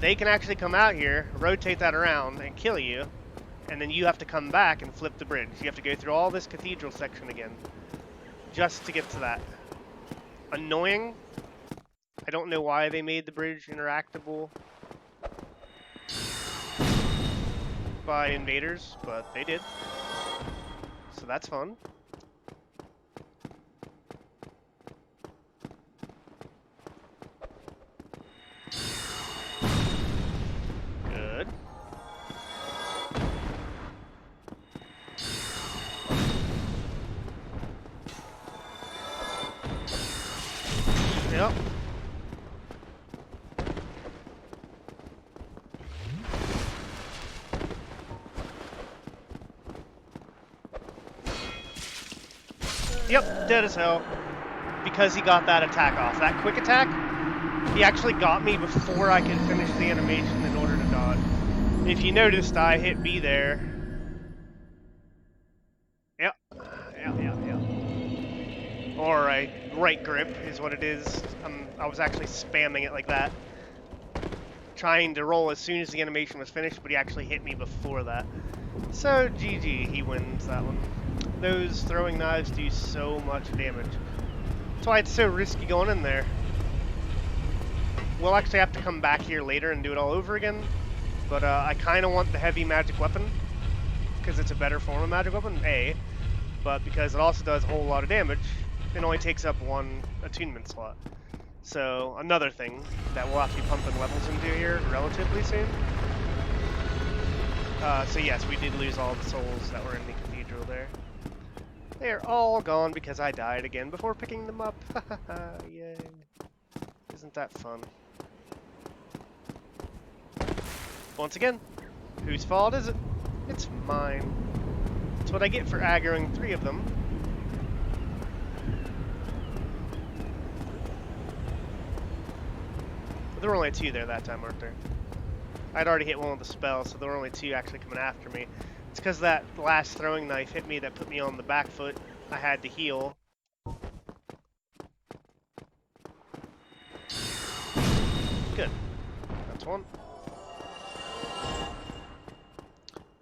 they can actually come out here, rotate that around, and kill you. And then you have to come back and flip the bridge. You have to go through all this cathedral section again, just to get to that. Annoying. I don't know why they made the bridge interactable. by invaders, but they did. So that's fun. Good. Yep. Yep, dead as hell. Because he got that attack off. That quick attack, he actually got me before I could finish the animation in order to dodge. If you noticed, I hit B there. Yep. Yep. Or right grip is what it is. I was actually spamming it like that. Trying to roll as soon as the animation was finished, but he actually hit me before that. So, GG, he wins that one. Those throwing knives do so much damage. That's why it's so risky going in there. We'll actually have to come back here later and do it all over again. But I kind of want the heavy magic weapon, because it's a better form of magic weapon, A. But because it also does a whole lot of damage, it only takes up one attunement slot. So, another thing that we'll have to be pumping levels into here relatively soon. So yes, we did lose all the souls that were in the cathedral there. They are all gone because I died again before picking them up. Yay. Isn't that fun? Once again, whose fault is it? It's mine. That's what I get for aggroing 3 of them. There were only 2 there that time, weren't there? I'd already hit one with the spell, so there were only 2 actually coming after me. It's because that last throwing knife hit me that put me on the back foot. I had to heal. Good. That's one.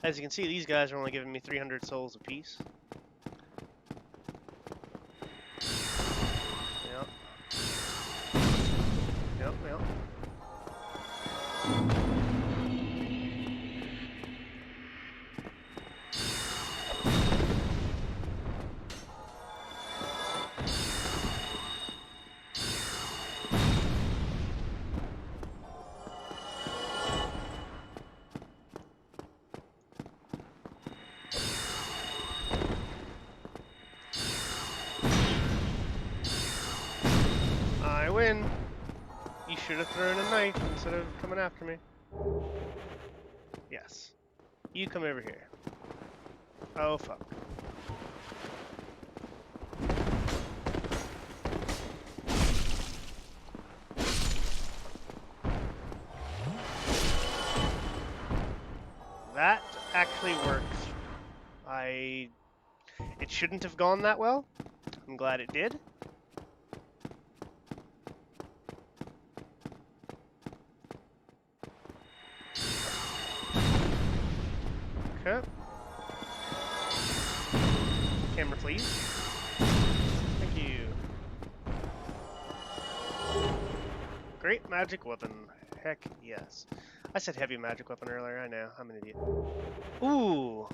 As you can see, these guys are only giving me 300 souls apiece. Yep. Yep, yep. I win. You should have thrown a knife instead of coming after me. Yes. You come over here. Oh, fuck. That actually works. It shouldn't have gone that well. I'm glad it did. Okay. Camera, please. Thank you. Great magic weapon. Heck yes. I said heavy magic weapon earlier, I know. I'm an idiot. Ooh.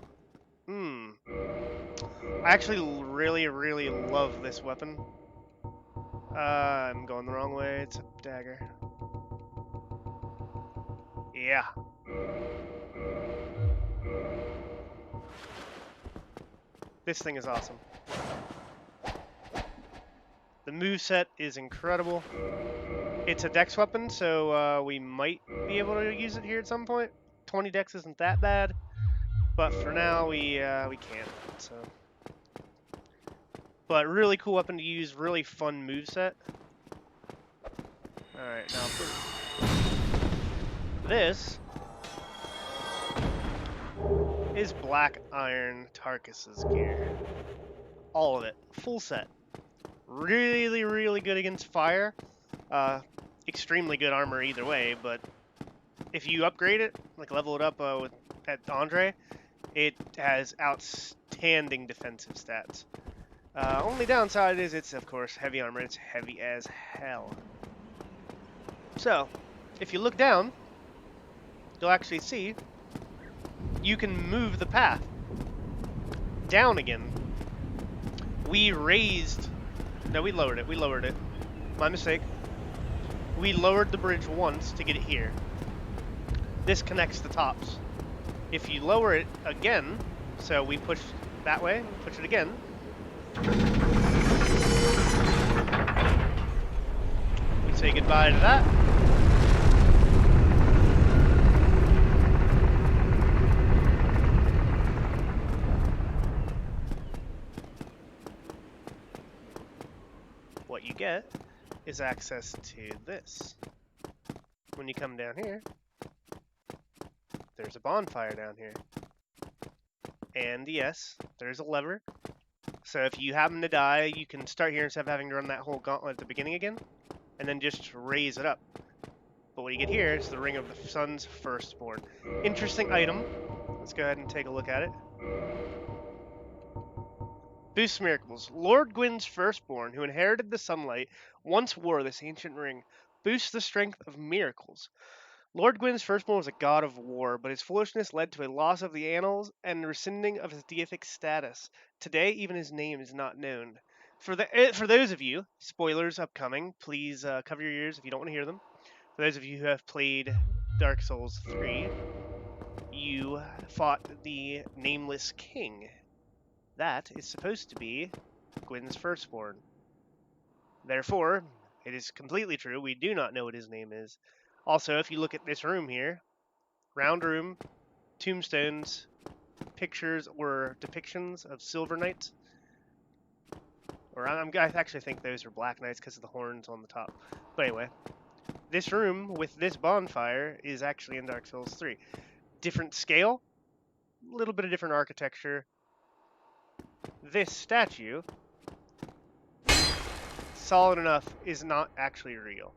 I actually really, really love this weapon. I'm going the wrong way. It's a dagger. Yeah. This thing is awesome. The moveset is incredible. It's a dex weapon, so we might be able to use it here at some point. 20 dex isn't that bad, but for now we can't. So, but really cool weapon to use, really fun moveset. All right, now boom. This is Black Iron Tarkus's gear. All of it, full set. Really, really good against fire. Extremely good armor either way, but if you upgrade it, like level it up at Andre, it has outstanding defensive stats. Only downside is it's, of course, heavy armor. It's heavy as hell. So, if you look down, you'll actually see you can move the path down again. We raised... No, we lowered it. We lowered it. My mistake. We lowered the bridge once to get it here. This connects the tops. If you lower it again, so we push that way, push it again. We say goodbye to that. What you get is access to this. When you come down here, there's a bonfire down here. And yes, there's a lever. So if you happen to die, you can start here instead of having to run that whole gauntlet at the beginning again, and then just raise it up. But what you get here is the Ring of the Sun's Firstborn. Interesting item. Let's go ahead and take a look at it. Boost miracles. Lord Gwyn's Firstborn, who inherited the sunlight, once wore this ancient ring. Boosts the strength of miracles. Lord Gwyn's Firstborn was a god of war, but his foolishness led to a loss of the annals and rescinding of his deific status. Today, even his name is not known. For those of you, spoilers upcoming, please cover your ears if you don't want to hear them. For those of you who have played Dark Souls 3, you fought the Nameless King. That is supposed to be Gwyn's Firstborn. Therefore, it is completely true, we do not know what his name is. Also, if you look at this room here, round room, tombstones, pictures or depictions of silver knights. Or I actually think those are black knights because of the horns on the top. But anyway, this room with this bonfire is actually in Dark Souls 3. Different scale, a little bit of different architecture. This statue, solid enough, is not actually real.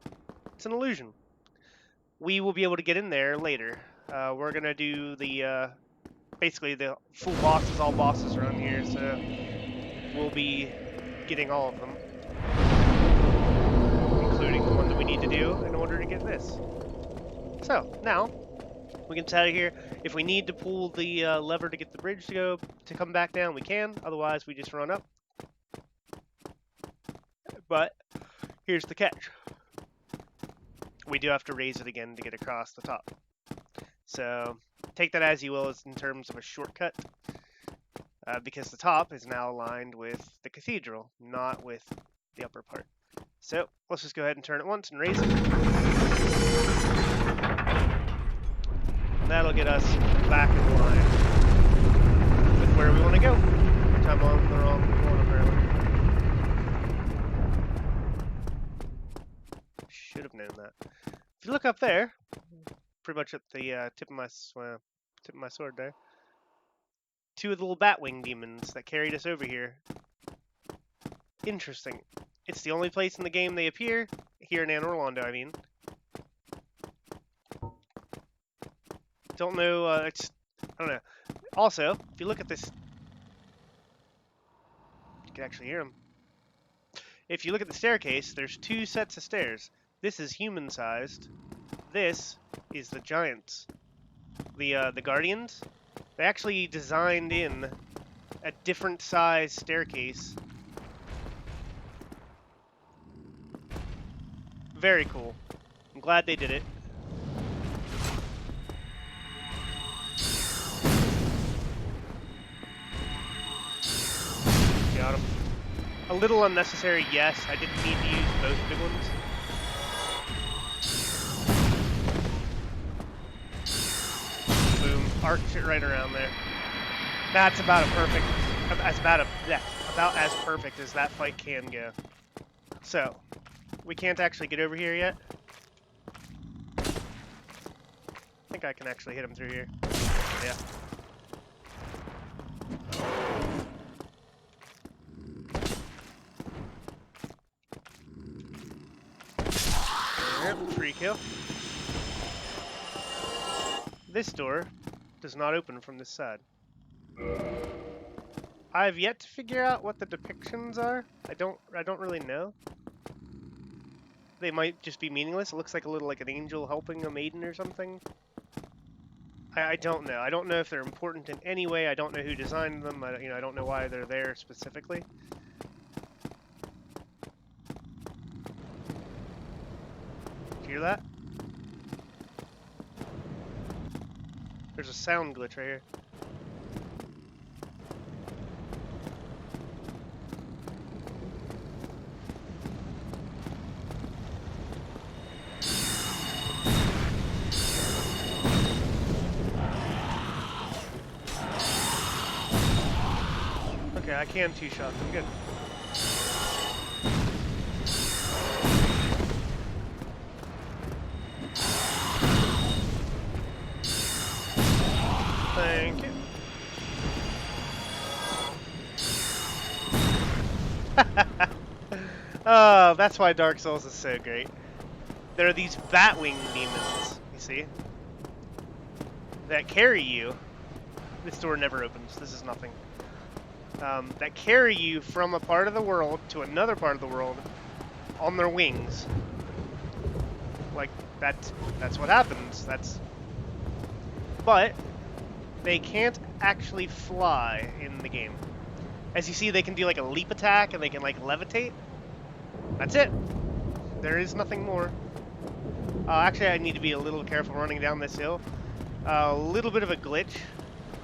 It's an illusion. We will be able to get in there later. We're going to do the, basically the full bosses, all bosses around here, so we'll be getting all of them. Including the one that we need to do in order to get this. So, now, we can get out of here. If we need to pull the lever to get the bridge to come back down, we can. Otherwise, we just run up. But, here's the catch. We do have to raise it again to get across the top. So, take that as you will in terms of a shortcut. Because the top is now aligned with the cathedral, not with the upper part. So, let's just go ahead and turn it once and raise it. And that'll get us back in line with where we want to go. I'm on the wrong one, apparently. Should have known that. If you look up there, pretty much at the tip of my sword there, two of the little Batwing demons that carried us over here. Interesting. It's the only place in the game they appear, here in Anne Orlando, I mean. Don't know, I don't know. Also, if you look at this, you can actually hear them. If you look at the staircase, there's two sets of stairs. This is human-sized. This is the giants. The Guardians. They actually designed in a different size staircase. Very cool. I'm glad they did it. Got him. A little unnecessary, yes. I didn't need to use both big ones. Boom. Arced it right around there. That's about as perfect as that fight can go. So, we can't actually get over here yet. I think I can actually hit him through here. Yeah. Yep, free kill. This door does not open from this side. I've yet to figure out what the depictions are. I don't really know. They might just be meaningless. It looks like a little like an angel helping a maiden or something. I don't know. I don't know if they're important in any way. I don't know who designed them. I don't know why they're there specifically. Hear that? There's a sound glitch right here. Okay, I can two-shot them. Good. Thank you. Oh, that's why Dark Souls is so great. There are these Batwing demons, you see, that carry you. This door never opens. This is nothing. That carry you from a part of the world to another part of the world on their wings. Like, that's what happens. But they can't actually fly in the game. As you see, they can do like a leap attack and they can like levitate. That's it. There is nothing more. Actually, I need to be a little careful running down this hill. A little bit of a glitch.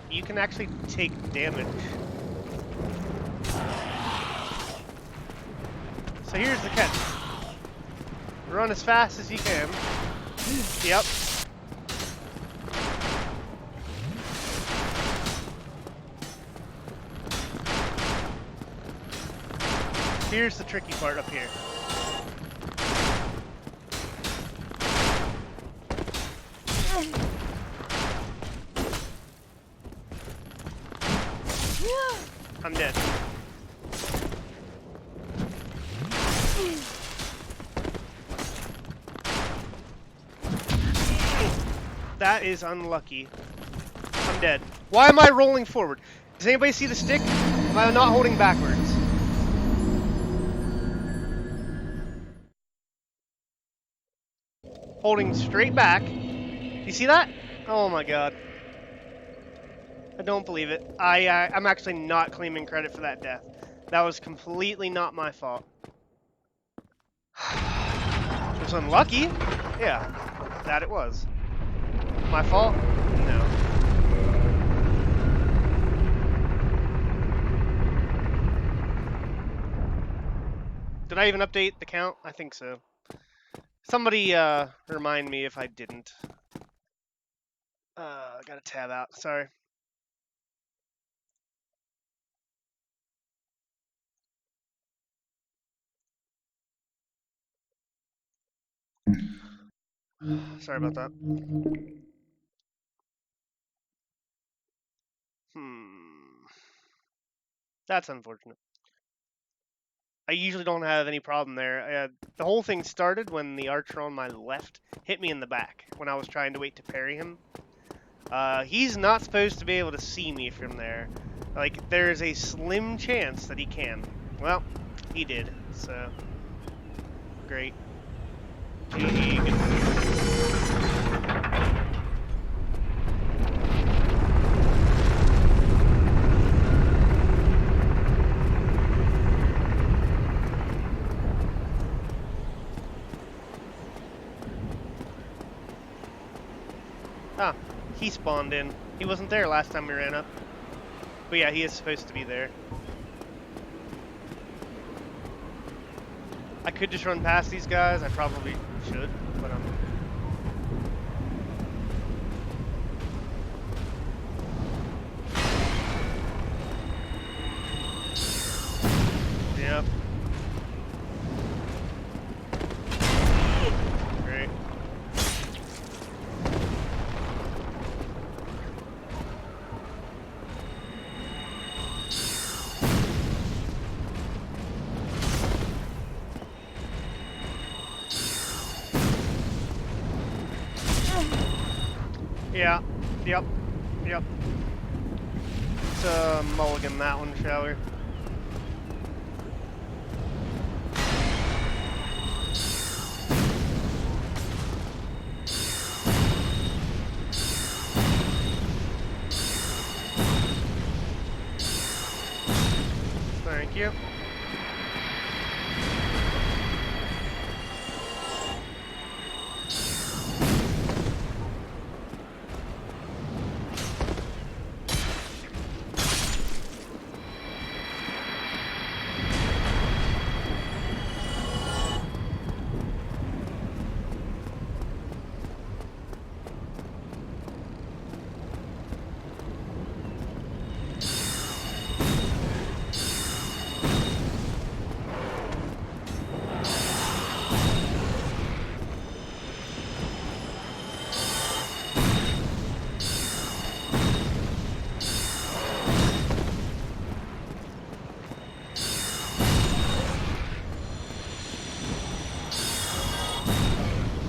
You can actually take damage. So here's the catch. Run as fast as you can. Yep. Here's the tricky part up here. I'm dead. That is unlucky. I'm dead. Why am I rolling forward? Does anybody see the stick? Am I not holding backwards? Holding straight back. You see that? Oh my god. I don't believe it. I'm actually not claiming credit for that death. That was completely not my fault. It was unlucky. Yeah, that it was. My fault? No. Did I even update the count? I think so. Somebody remind me if I didn't. I got a tab out. Sorry. Sorry about that. That's unfortunate. I usually don't have any problem there. The whole thing started when the archer on my left hit me in the back when I was trying to wait to parry him. He's not supposed to be able to see me from there. Like, there's a slim chance that he can. Well, he did, so... Great. Ah, he spawned in. He wasn't there last time we ran up. But yeah, he is supposed to be there. I could just run past these guys. I probably should, but Yep. Great. Yeah. Yep. Yep. Let's mulligan that one, shall we? you.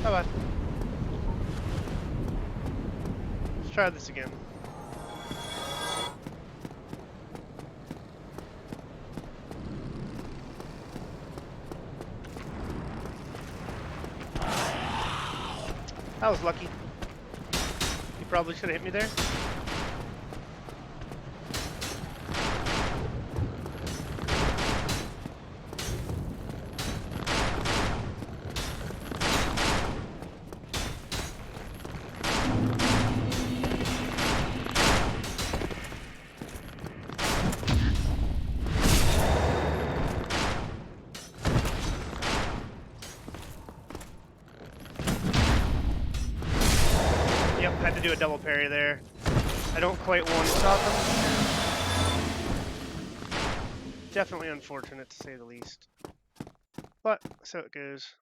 Bye-bye. Let's try this again. That was lucky. You probably should have hit me there. Yep, had to do a double parry there. I don't quite one-shot them. Definitely unfortunate to say the least. But, so it goes.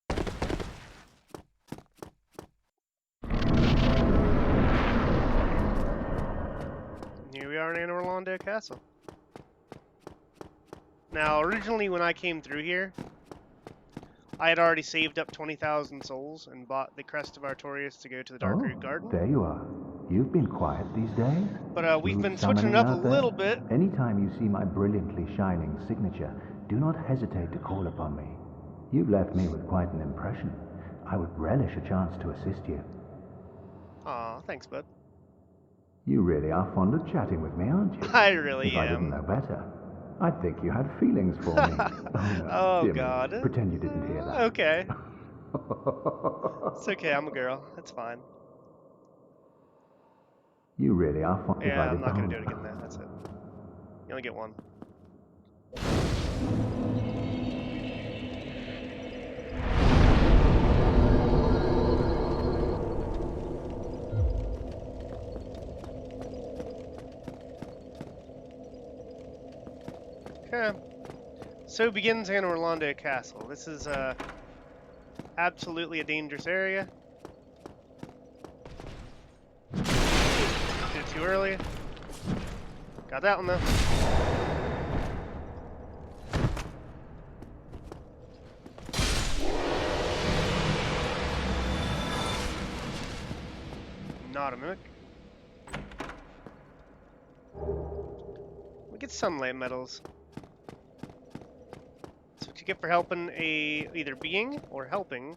And here we are in Anne Orlando Castle. Now, originally when I came through here, I had already saved up 20,000 souls and bought the Crest of Artorias to go to the Dark Root Garden. There you are. You've been quiet these days. But we've been switching Summoning it up a out there? little bit. Anytime you see my brilliantly shining signature, do not hesitate to call upon me. You've left me with quite an impression. I would relish a chance to assist you. Aw, thanks, bud. You really are fond of chatting with me, aren't you? I really If I didn't am. know better, I'd think you had feelings for me. No, Oh, dear me. God. Pretend you didn't hear that. Okay. It's okay, I'm a girl. It's fine. You really are fond. Yeah, I'm not gonna do it again now. That's it. You only get one. Okay. So begins Anne Orlando Castle. This is absolutely a dangerous area. Did it too early. Got that one though. Not a mimic. We get sunlight medals. That's what you get for helping either being or helping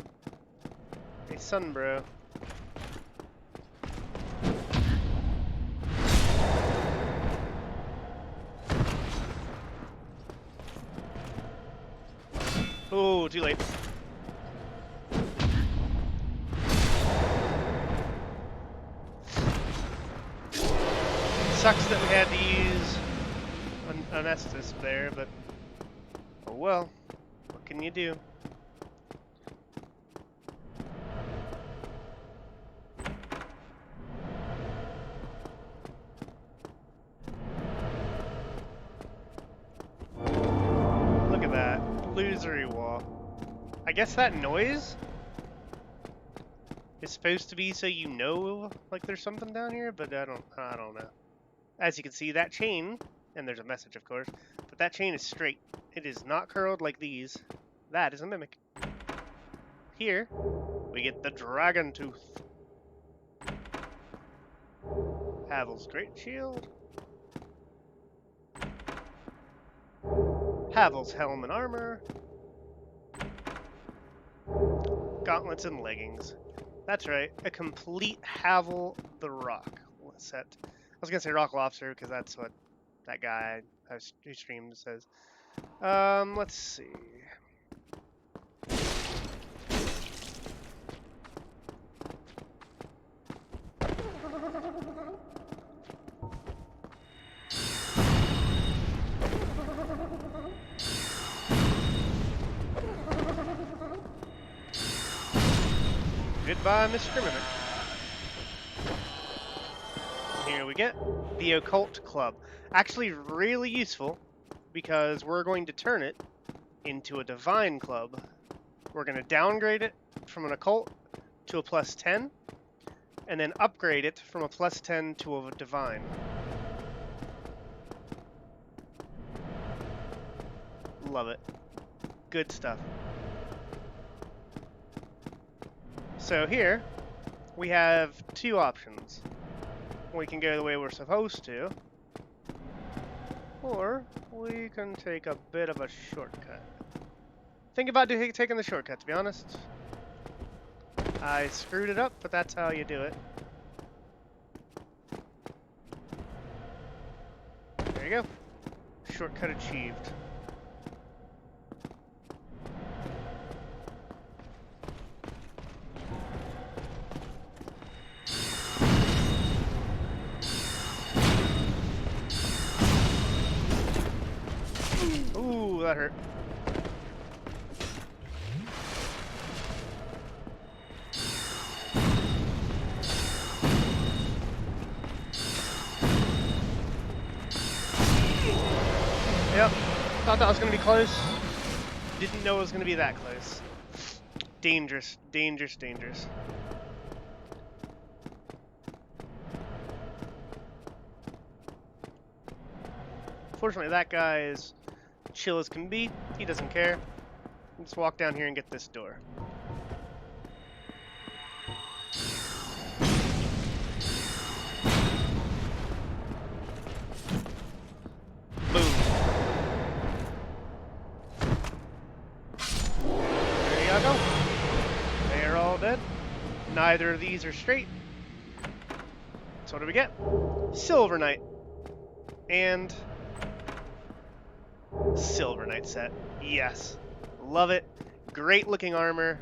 a sunbro. Oh, too late. Sucks that we had to use an Estus there, but oh well. What can you do? Look at that. Illusory wall. I guess that noise is supposed to be so you know like there's something down here, but I don't know. As you can see, that chain, and there's a message of course, but that chain is straight. It is not curled like these. That is a mimic. Here, we get the Dragon Tooth. Havel's Great Shield. Havel's Helm and Armor. Gauntlets and Leggings. That's right, a complete Havel the Rock set. I was gonna say Rock Lobster because that's what that guy who streamed says. Let's see. Goodbye, Mr. Mimic. Here we get the Occult Club. Actually really useful because we're going to turn it into a Divine Club. We're going to downgrade it from an Occult to a +10 and then upgrade it from a +10 to a Divine. Love it. Good stuff. So here we have two options. We can go the way we're supposed to, or we can take a bit of a shortcut. Think about taking the shortcut, to be honest. I screwed it up, but that's how you do it. There you go. Shortcut achieved. Ooh, that hurt. Yep, thought that was going to be close. Didn't know it was going to be that close. Dangerous, dangerous, dangerous. Fortunately, that guy is chill as can be. He doesn't care. Just walk down here and get this door. Boom. There you go. They are all dead. Neither of these are straight. So what do we get? Silver Knight. And Silver Knight set. Yes. Love it. Great looking armor.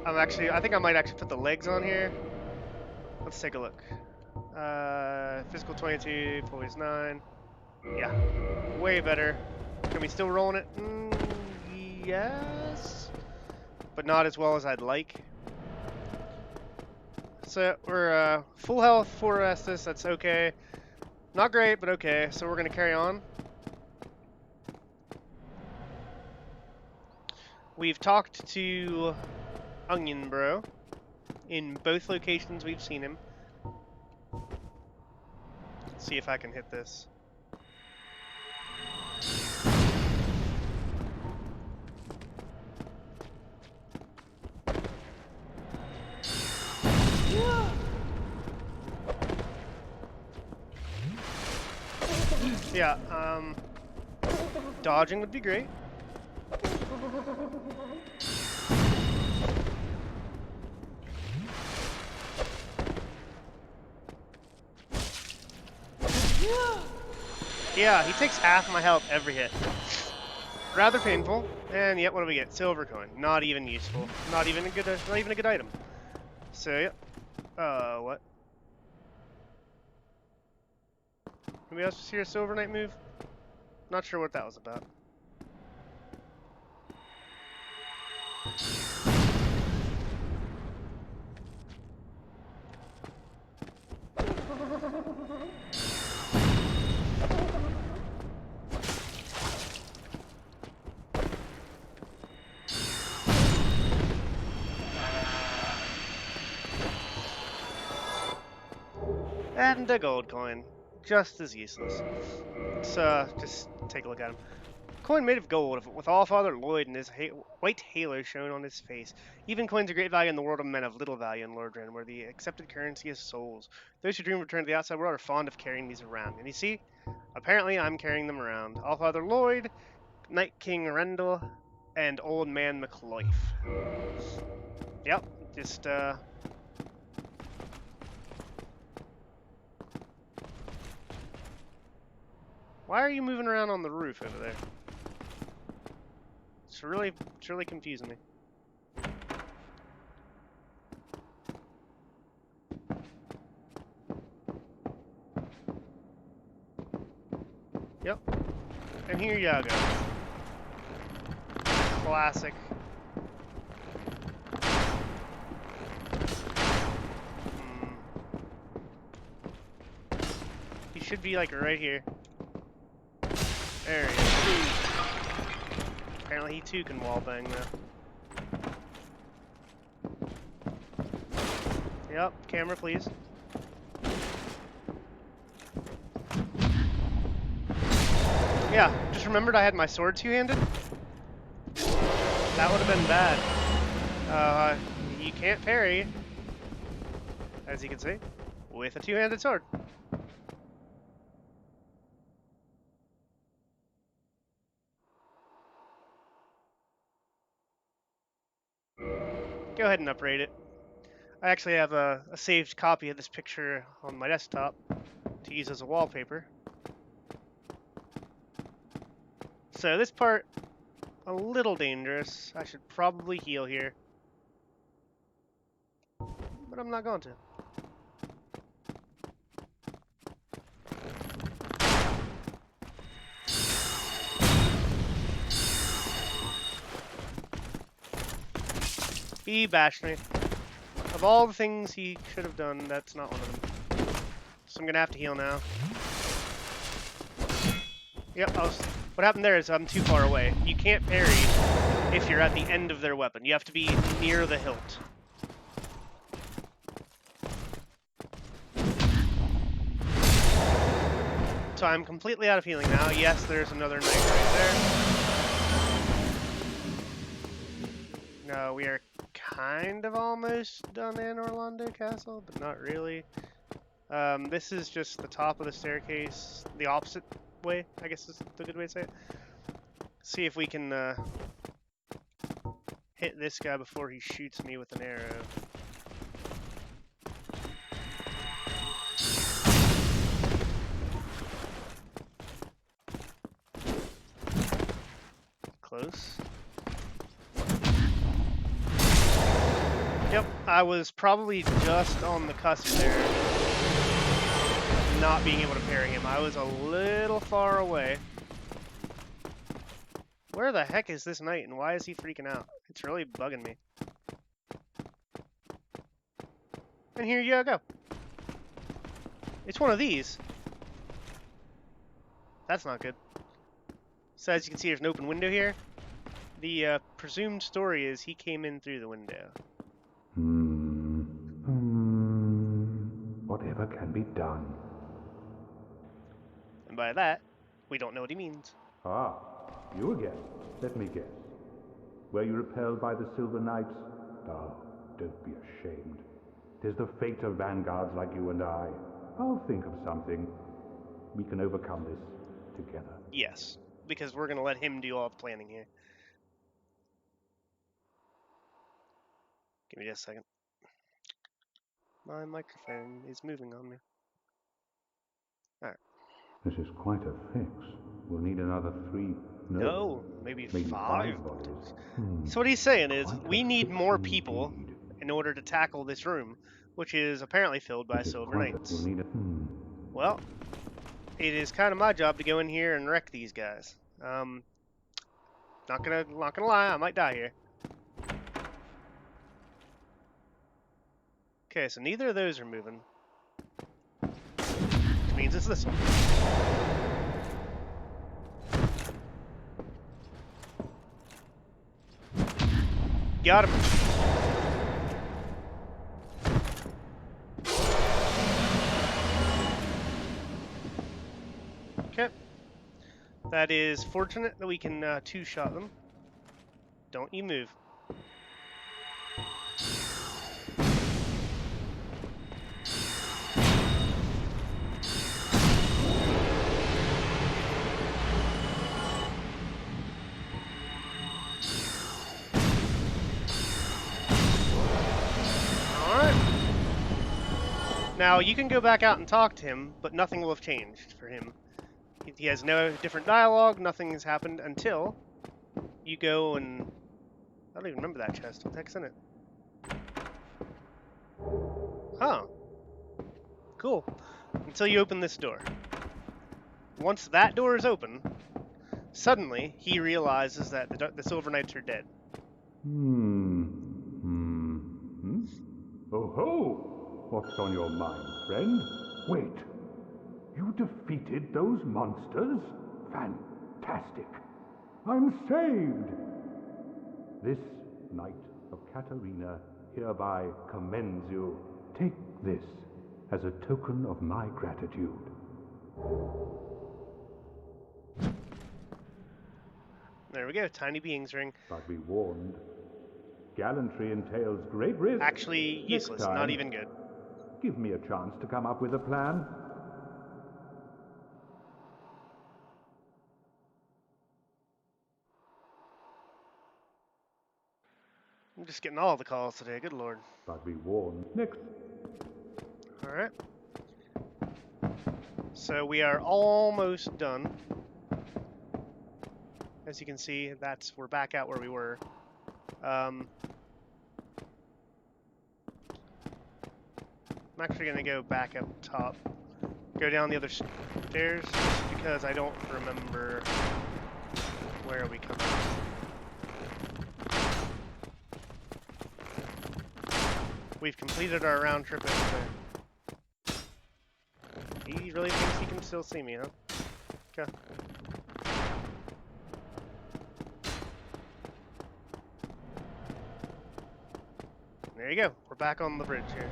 I think I might actually put the legs on here. Let's take a look. Physical 22, poise 9. Yeah. Way better. Can we still rolling it? Yes. But not as well as I'd like. So we're full health, 4 Estus. That's okay. Not great, but okay. So we're going to carry on. We've talked to Onion Bro in both locations we've seen him. Let's see if I can hit this. Yeah, dodging would be great. Yeah, he takes half my health every hit. Rather painful. And yet, what do we get? Silver coin. Not even useful. Not even a good item. So yeah. What? Anybody else just hear a Silver Knight move? Not sure what that was about. And a gold coin. Just as useless. Let's just take a look at him. Coin made of gold, with Allfather Lloyd and his white halo shown on his face. Even coins of great value in the world of men, of little value in Lordran, where the accepted currency is souls. Those who dream of return to the outside world are fond of carrying these around. And you see, apparently I'm carrying them around. Allfather Lloyd, Night King Rendell, and Old Man McLoif. Yep, just Why are you moving around on the roof over there? It's really confusing me. Yep. And here you go. Classic. He should be like right here. There he is. Apparently he too can wallbang though. Yep, camera please. Yeah, just remembered I had my sword two-handed. That would have been bad. You can't parry, as you can see, with a two-handed sword. Go ahead and upgrade it. I actually have a saved copy of this picture on my desktop to use as a wallpaper. So this part, a little dangerous. I should probably heal here. But I'm not going to. He bashed me. Of all the things he should have done, that's not one of them. So I'm gonna have to heal now. Yep, what happened there is I'm too far away. You can't parry if you're at the end of their weapon. You have to be near the hilt. So I'm completely out of healing now. Yes, there's another knight right there. No, we are kind of almost done in Orlando Castle, but not really. This is just the top of the staircase, the opposite way, I guess is the good way to say it. See if we can hit this guy before he shoots me with an arrow. Close. Yep, I was probably just on the cusp there, not being able to parry him. I was a little far away. Where the heck is this knight and why is he freaking out? It's really bugging me. And here you go. It's one of these. That's not good. So as you can see, there's an open window here. The presumed story is he came in through the window. Whatever can be done. And by that, we don't know what he means. Ah, you again. Let me guess. Were you repelled by the Silver Knights? Oh, don't be ashamed. 'Tis the fate of vanguards like you and I. I'll think of something. We can overcome this together. Yes, because we're going to let him do all the planning here. Give me just a second. My microphone is moving on me. Alright. This is quite a fix. We'll need another 3. No, maybe 5 bodies. So what he's saying is, Quite we a need fix more people indeed. in order to tackle this room, which is apparently filled by Silver Knights. We'll need Well, it is kind of my job to go in here and wreck these guys. Not gonna lie, I might die here. Okay, so neither of those are moving. Which means it's this one. Got him. Okay. That is fortunate that we can two-shot them. Don't you move. Now, you can go back out and talk to him, but nothing will have changed for him. He has no different dialogue, nothing has happened until you go and... I don't even remember that chest. What the heck's in it? Oh. Cool. Until you open this door. Once that door is open, suddenly he realizes that the Silver Knights are dead. Oh ho! What's on your mind, friend? Wait. You defeated those monsters? Fantastic. I'm saved. This Knight of Katarina hereby commends you. Take this as a token of my gratitude. There we go, tiny beings ring. But be warned, gallantry entails great risk. Actually useless, Next time, not even good. give me a chance to come up with a plan. I'm just getting all the calls today, good lord. But be warned, next... Alright. So we are almost done. As you can see, we're back out where we were. I'm actually going to go back up top. Go down the other stairs, just because I don't remember where we come from. We've completed our round trip over there. He really thinks he can still see me, huh? Okay. There you go. We're back on the bridge here.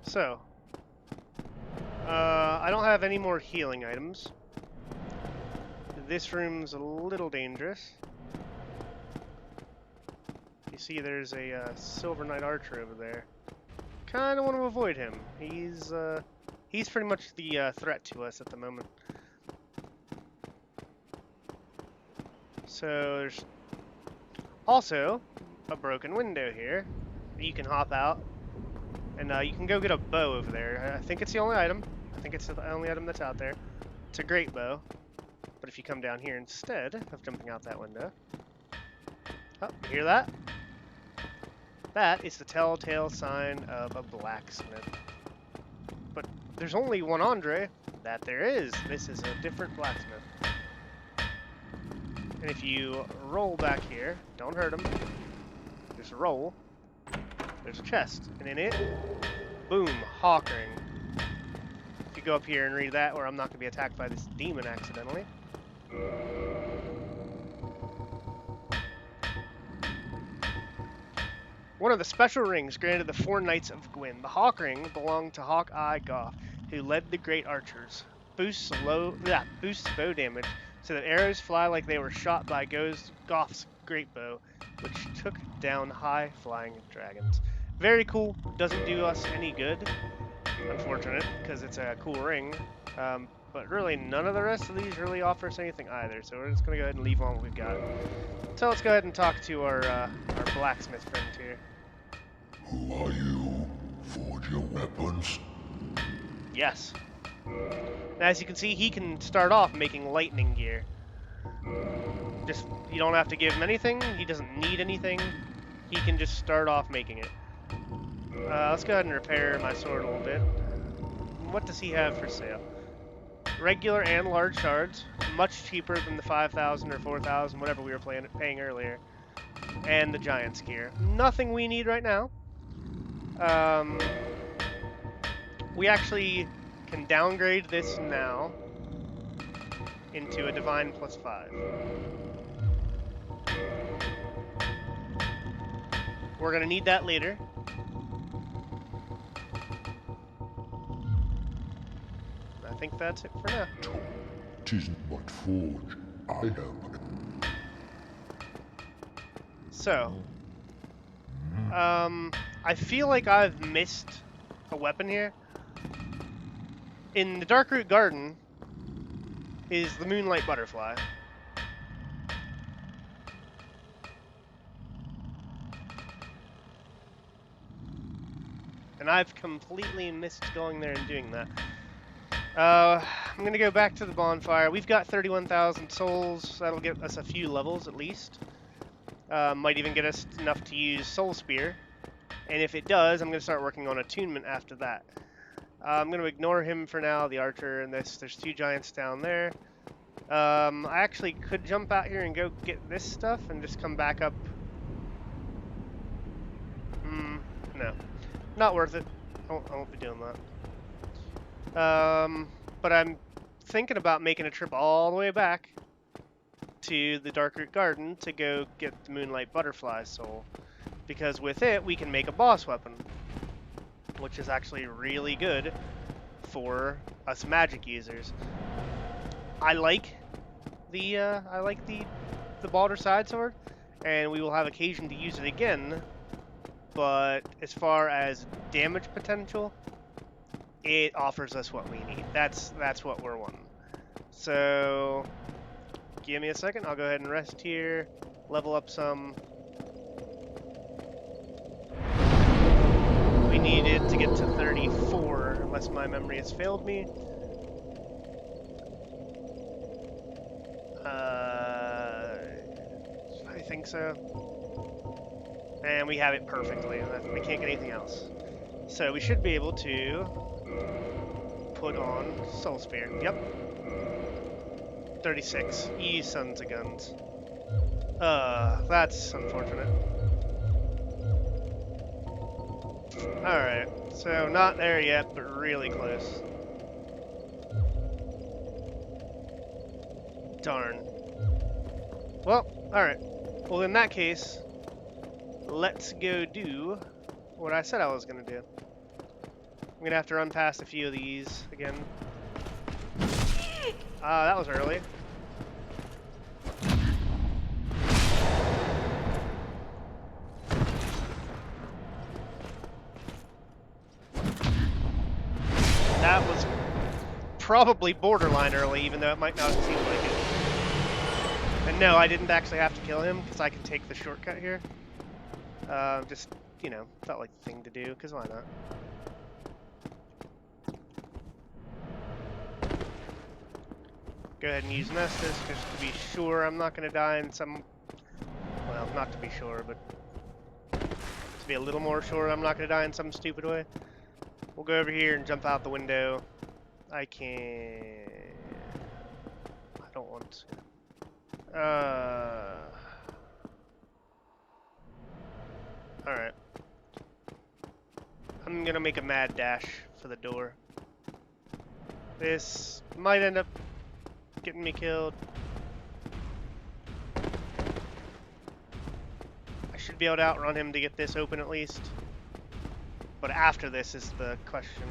So, I don't have any more healing items. This room's a little dangerous. You see there's a Silver Knight Archer over there. Kind of want to avoid him. He's pretty much the threat to us at the moment. So there's also a broken window here. You can hop out, and you can go get a bow over there. I think it's the only item. I think it's the only item that's out there. It's a great bow. But if you come down here instead of jumping out that window... Oh, you hear that? That is the telltale sign of a blacksmith. But there's only one Andre. That there is. This is a different blacksmith. And if you roll back here, don't hurt him. Just roll. There's a chest. And in it, boom, hawk ring. If you go up here and read that, or I'm not going to be attacked by this demon accidentally. One of the special rings granted the 4 Knights of Gwyn. The Hawk Ring belonged to Hawkeye Goth, who led the Great Archers. Boosts bow damage, so that arrows fly like they were shot by Goth's great bow, which took down high-flying dragons. Very cool. Doesn't do us any good. Unfortunate, because it's a cool ring. But really, none of the rest of these really offer us anything either, so we're just going to go ahead and leave on what we've got. So let's go ahead and talk to our blacksmith friend here. Who are you? Forge your weapons? Yes. As you can see, he can start off making lightning gear. Just, you don't have to give him anything, he doesn't need anything, he can just start off making it. Let's go ahead and repair my sword a little bit. What does he have for sale? Regular and large shards, much cheaper than the 5,000 or 4,000, whatever we were paying earlier. And the giant's gear. Nothing we need right now. We actually can downgrade this now into a Divine +5. We're going to need that later. I think that's it for now. 'Tisn't but forge. I have. So, I feel like I've missed a weapon here. In the Darkroot Garden is the Moonlight Butterfly. And I've completely missed going there and doing that. I'm gonna go back to the bonfire. We've got 31,000 souls. That'll get us a few levels at least. Might even get us enough to use Soul Spear. And if it does, I'm gonna start working on attunement after that. I'm gonna ignore him for now, the archer, and this. There's 2 giants down there. I actually could jump out here and go get this stuff and just come back up. No. Not worth it. I won't be doing that. But I'm thinking about making a trip all the way back to the Darkroot Garden to go get the Moonlight Butterfly Soul. Because with it, we can make a boss weapon. Which is actually really good for us magic users. I like the Baldur Side Sword, and we will have occasion to use it again. But as far as damage potential, it offers us what we need. That's what we're wanting. So give me a second. I'll go ahead and rest here, level up some. We needed to get to 34, unless my memory has failed me. I think so. And we have it perfectly. We can't get anything else. So we should be able to put on Soul Spear. Yep. 36. You sons of guns. That's unfortunate. Alright. So not there yet, but really close. Darn. Well, alright. Well, in that case, let's go do what I said I was going to do. I'm going to have to run past a few of these again. That was early. That was probably borderline early, even though it might not seem like it. And no, I didn't actually have to kill him, because I can take the shortcut here. Just, you know, felt like the thing to do, because why not? Go ahead and use Nestus, just to be sure I'm not going to die in some... Well, not to be sure, but... to be a little more sure I'm not going to die in some stupid way. We'll go over here and jump out the window. I can't... I don't want to. Alright. I'm gonna make a mad dash for the door. This might end up getting me killed. I should be able to outrun him to get this open at least. But after this is the question.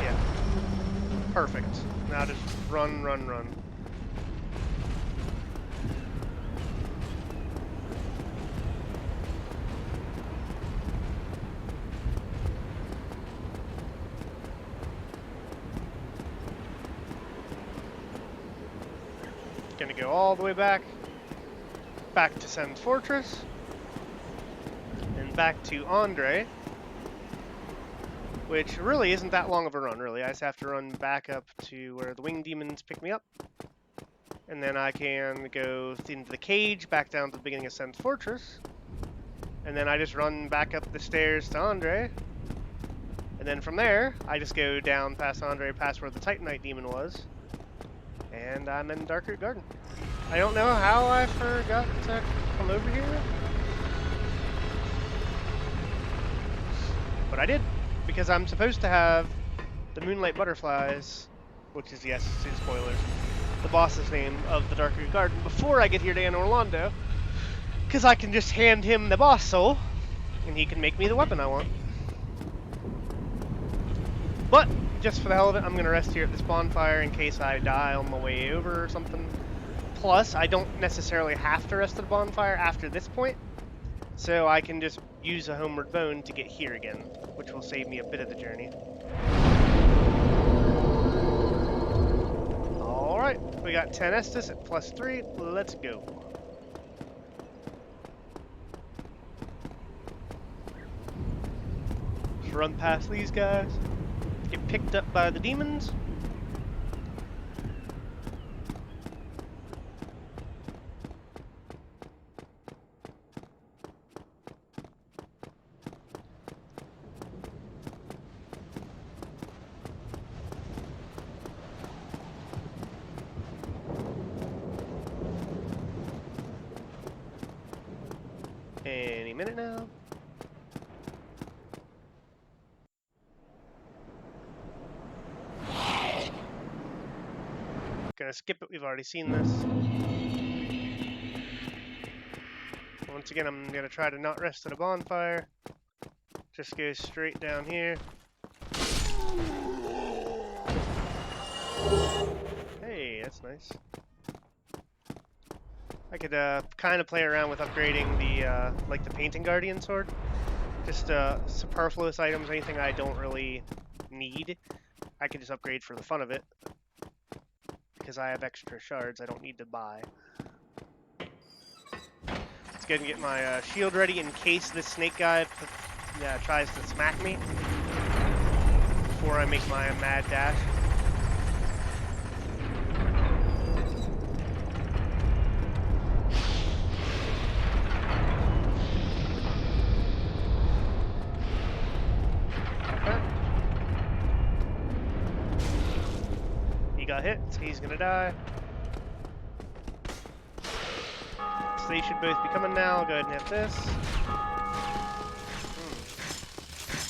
Yeah. Perfect. Now just run, run, run. Gonna go all the way back to Sen's Fortress, and back to Andre, which really isn't that long of a run, really. I just have to run back up to where the winged demons pick me up, and then I can go into the cage, back down to the beginning of Sen's Fortress, and then I just run back up the stairs to Andre, and then from there, I just go down past Andre, past where the Titanite demon was, and I'm in Darkroot Garden. I don't know how I forgot to come over here, but I did, because I'm supposed to have the Moonlight Butterflies, which is, yes, spoilers, the boss's name of the Darkroot Garden, before I get here to Anne Orlando, because I can just hand him the boss soul, and he can make me the weapon I want. But, just for the hell of it, I'm going to rest here at this bonfire in case I die on my way over or something. Plus, I don't necessarily have to rest at the bonfire after this point, so I can just use a homeward bone to get here again, which will save me a bit of the journey. Alright, we got 10 Estus at +3, let's go. run past these guys. Get picked up by the demons. Any minute now. Gonna skip it, we've already seen this. Once again, I'm gonna try to not rest at a bonfire. Just go straight down here. Hey, that's nice. I could kind of play around with upgrading the like the Painting Guardian sword. Just superfluous items, anything I don't really need, I could just upgrade for the fun of it. Because I have extra shards I don't need to buy. Let's go ahead and get my shield ready in case this snake guy tries to smack me before I make my mad dash. He got hit, so he's gonna die. So they should both be coming now. I'll go ahead and hit this.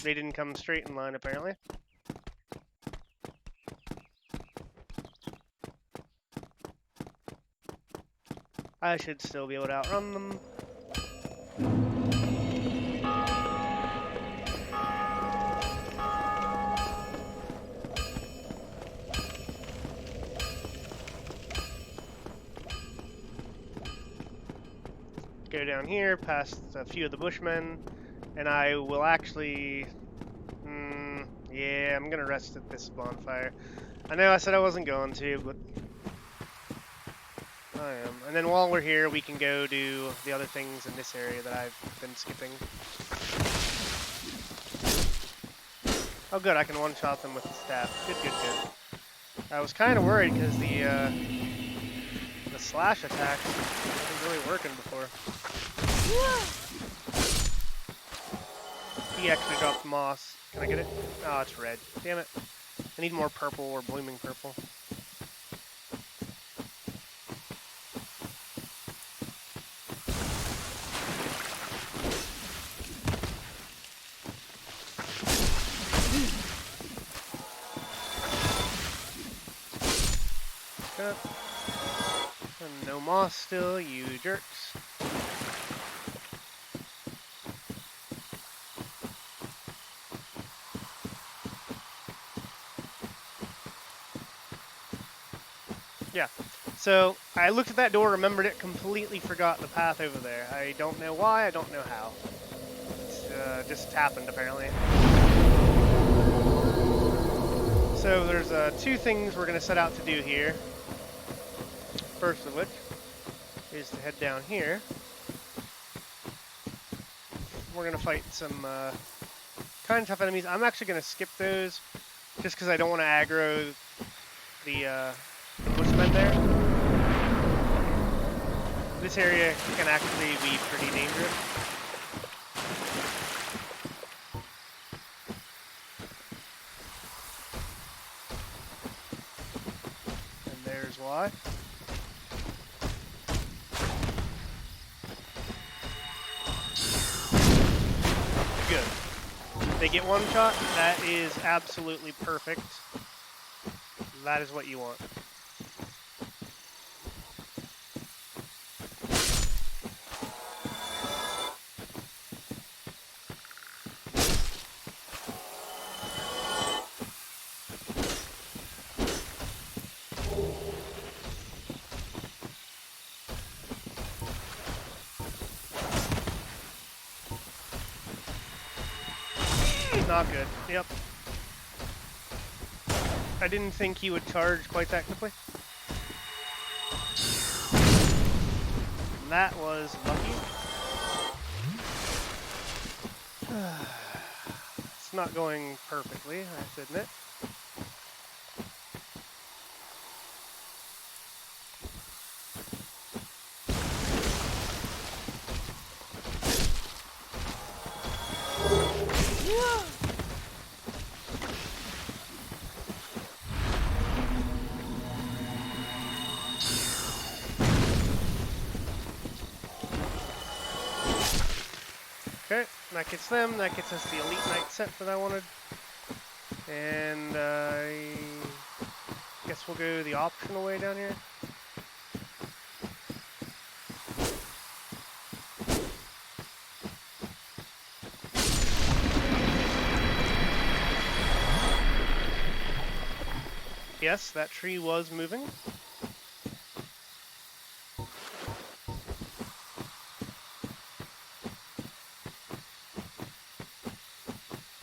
They didn't come straight in line, apparently. I should still be able to outrun them. Go down here, past a few of the bushmen, and I will actually... yeah, I'm gonna rest at this bonfire. I know I said I wasn't going to, but I am. And then while we're here, we can go do the other things in this area that I've been skipping. Oh good, I can one-shot them with the staff. Good, good, good. I was kind of worried because the slash attack wasn't really working before. He actually dropped moss. Can I get it? Oh, it's red. Damn it. I need more purple or blooming purple. Okay. And no moss still, you jerks. Yeah, so I looked at that door, remembered it, completely forgot the path over there. I don't know why, I don't know how. It's just happened, apparently. So there's two things we're going to set out to do here. First of which is to head down here. We're going to fight some kind of tough enemies. I'm actually going to skip those just because I don't want to aggro the bushmen there. This area can actually be pretty dangerous. And there's why. Good. They get one shot. That is absolutely perfect. That is what you want. Not good. Yep. I didn't think he would charge quite that quickly. And that was lucky. It's not going perfectly, I have to admit. Okay, that gets them. That gets us the Elite Knight set that I wanted. And I guess we'll go the optional way down here. Yes, that tree was moving.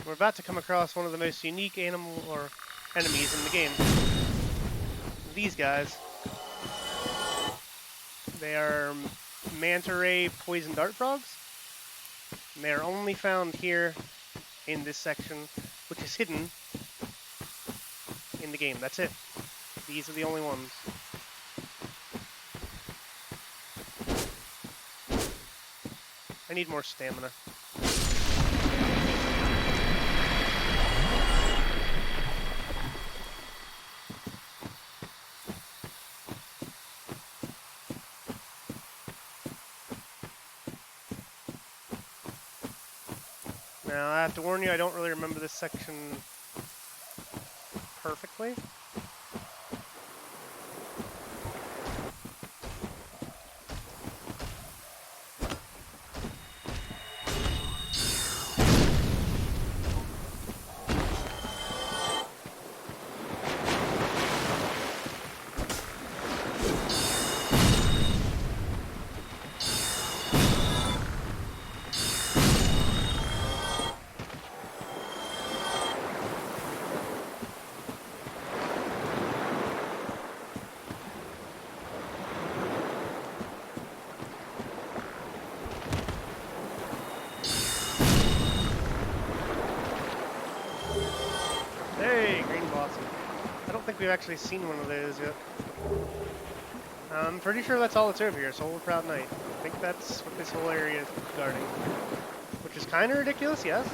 We're about to come across one of the most unique animal or enemies in the game. These guys. They are manta ray poison dart frogs. And they are only found here in this section, which is hidden in the game. That's it. These are the only ones. I need more stamina. Now, I have to warn you, I don't really remember this section perfectly. We've actually seen one of those yet. I'm pretty sure that's all that's over here, Solar Proud Knight. I think that's what this whole area is guarding. Which is kind of ridiculous, yes.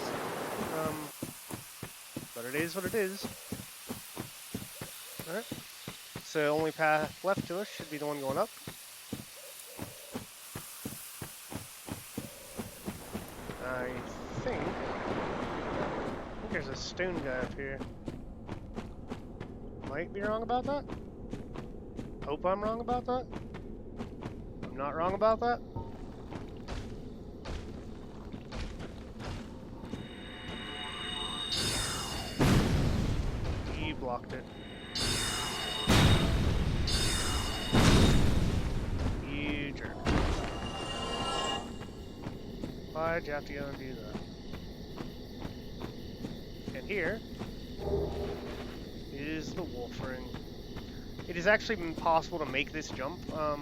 But it is what it is. Alright. So only path left to us should be the one going up. I think there's a stone guy up here. Might be wrong about that. Hope I'm wrong about that. I'm not wrong about that. You blocked it. You jerk. Why'd you have to go and do that? And here is the wolf ring. It has actually been possible to make this jump. I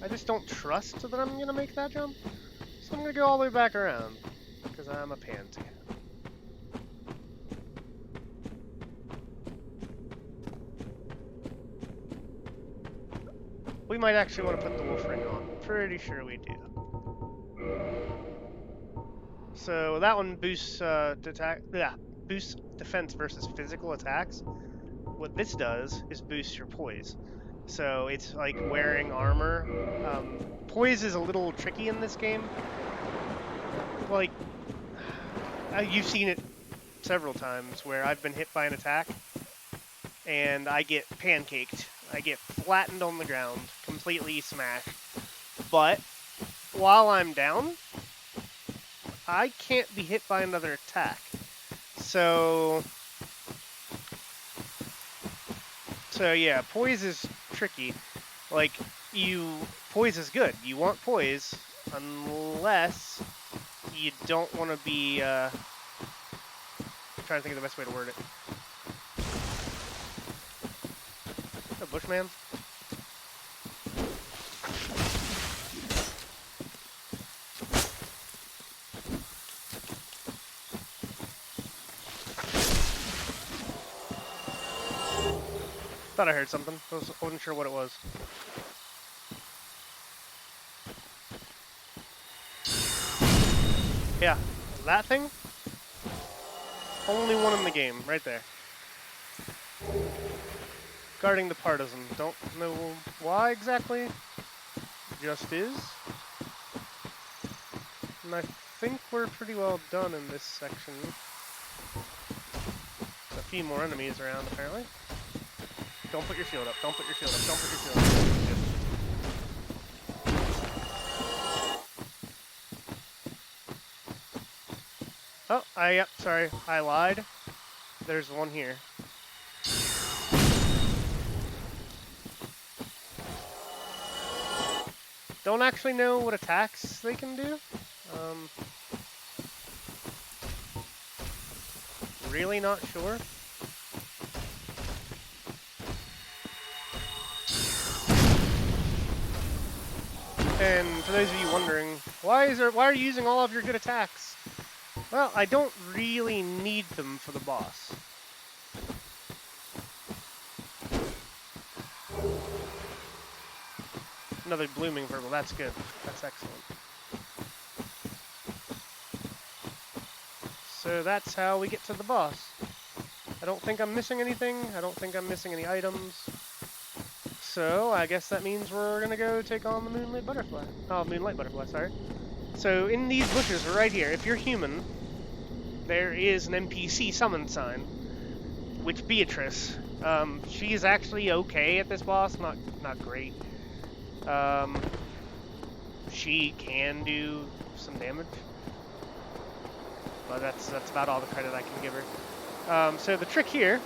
just don't trust that I'm gonna make that jump, so I'm gonna go all the way back around because I'm a pansy. We might actually want to put the wolf ring on. Pretty sure we do. So that one boosts boosts defense versus physical attacks. What this does is boost your poise. So it's like wearing armor. Poise is a little tricky in this game. Like, you've seen it several times where I've been hit by an attack and I get pancaked. I get flattened on the ground, completely smashed. But while I'm down, I can't be hit by another attack. So yeah, poise is tricky. Like, poise is good. You want poise, unless you don't want to be, I'm trying to think of the best way to word it. Oh, Bushman. Thought I heard something. I wasn't sure what it was. Yeah, that thing? Only one in the game, right there. Guarding the partisan. Don't know why exactly. Just is. And I think we're pretty well done in this section. A few more enemies around, apparently. Don't put your shield up. Don't put your shield up. Don't put your shield up. Oh, yep, sorry. I lied. There's one here. Don't actually know what attacks they can do. Really not sure. And for those of you wondering, why are you using all of your good attacks? Well, I don't really need them for the boss. Another blooming purple, that's good. That's excellent. So that's how we get to the boss. I don't think I'm missing anything. I don't think I'm missing any items. So I guess that means we're gonna go take on the Moonlight Butterfly. Oh, Moonlight Butterfly, sorry. So in these bushes right here, if you're human, there is an NPC summon sign, which Beatrice. She is actually okay at this boss, not great. She can do some damage, but that's about all the credit I can give her. So the trick here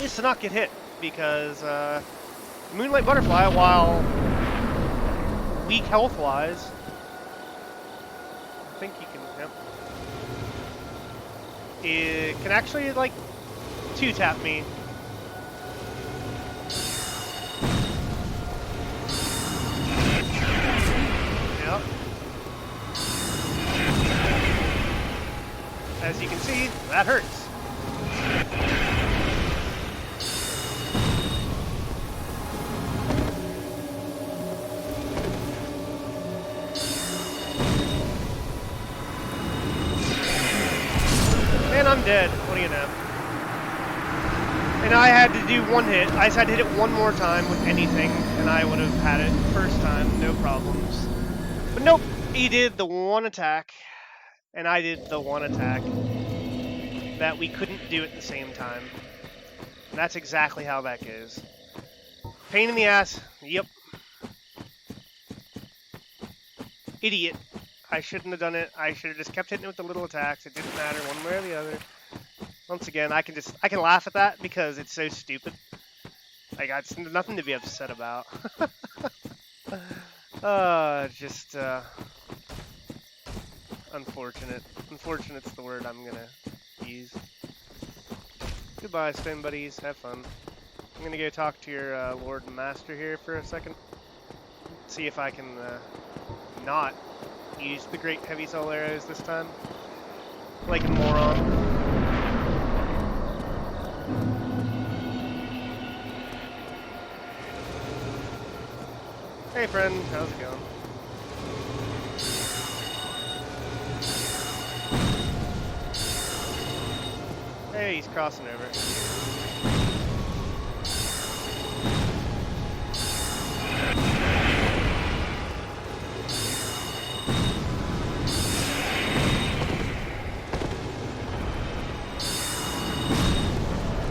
is to not get hit, because Moonlight Butterfly, while weak health-wise, I think you can, yep, it can actually, like, two-tap me. Yep. As you can see, that hurts. And I'm dead. What do you know? And I had to do one hit. I just had to hit it one more time with anything, and I would have had it first time, no problems. But nope, he did the one attack, and I did the one attack that we couldn't do at the same time. And that's exactly how that goes. Pain in the ass. Yep. Idiot. I shouldn't have done it. I should have just kept hitting it with the little attacks. It didn't matter one way or the other. Once again, I can laugh at that because it's so stupid. Like, it's nothing to be upset about. Just unfortunate. Unfortunate's the word I'm gonna use. Goodbye, Stone Buddies. Have fun. I'm gonna go talk to your Lord and Master here for a second. See if I can not use the great heavy soul arrows this time. Like a moron. Hey friend, how's it going? Hey, he's crossing over.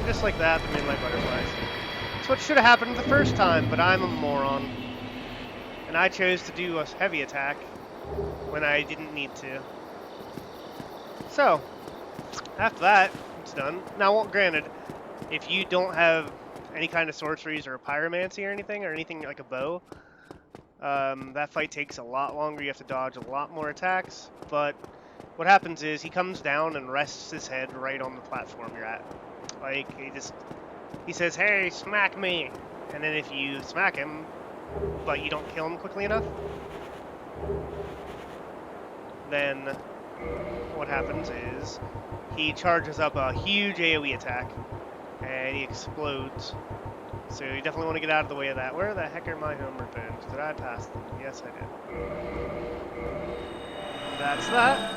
Just like that, the Moonlight Butterflies. That's what should have happened the first time, but I'm a moron. And I chose to do a heavy attack when I didn't need to. So, after that, it's done. Now, granted, if you don't have any kind of sorceries or pyromancy or anything like a bow, that fight takes a lot longer. You have to dodge a lot more attacks. But what happens is he comes down and rests his head right on the platform you're at. Like, he says, "Hey, smack me." And then if you smack him, but you don't kill him quickly enough, then what happens is he charges up a huge AoE attack, and and he explodes. So you definitely want to get out of the way of that. Where the heck are my homeward bones? Did I pass them? Yes, I did. That's that.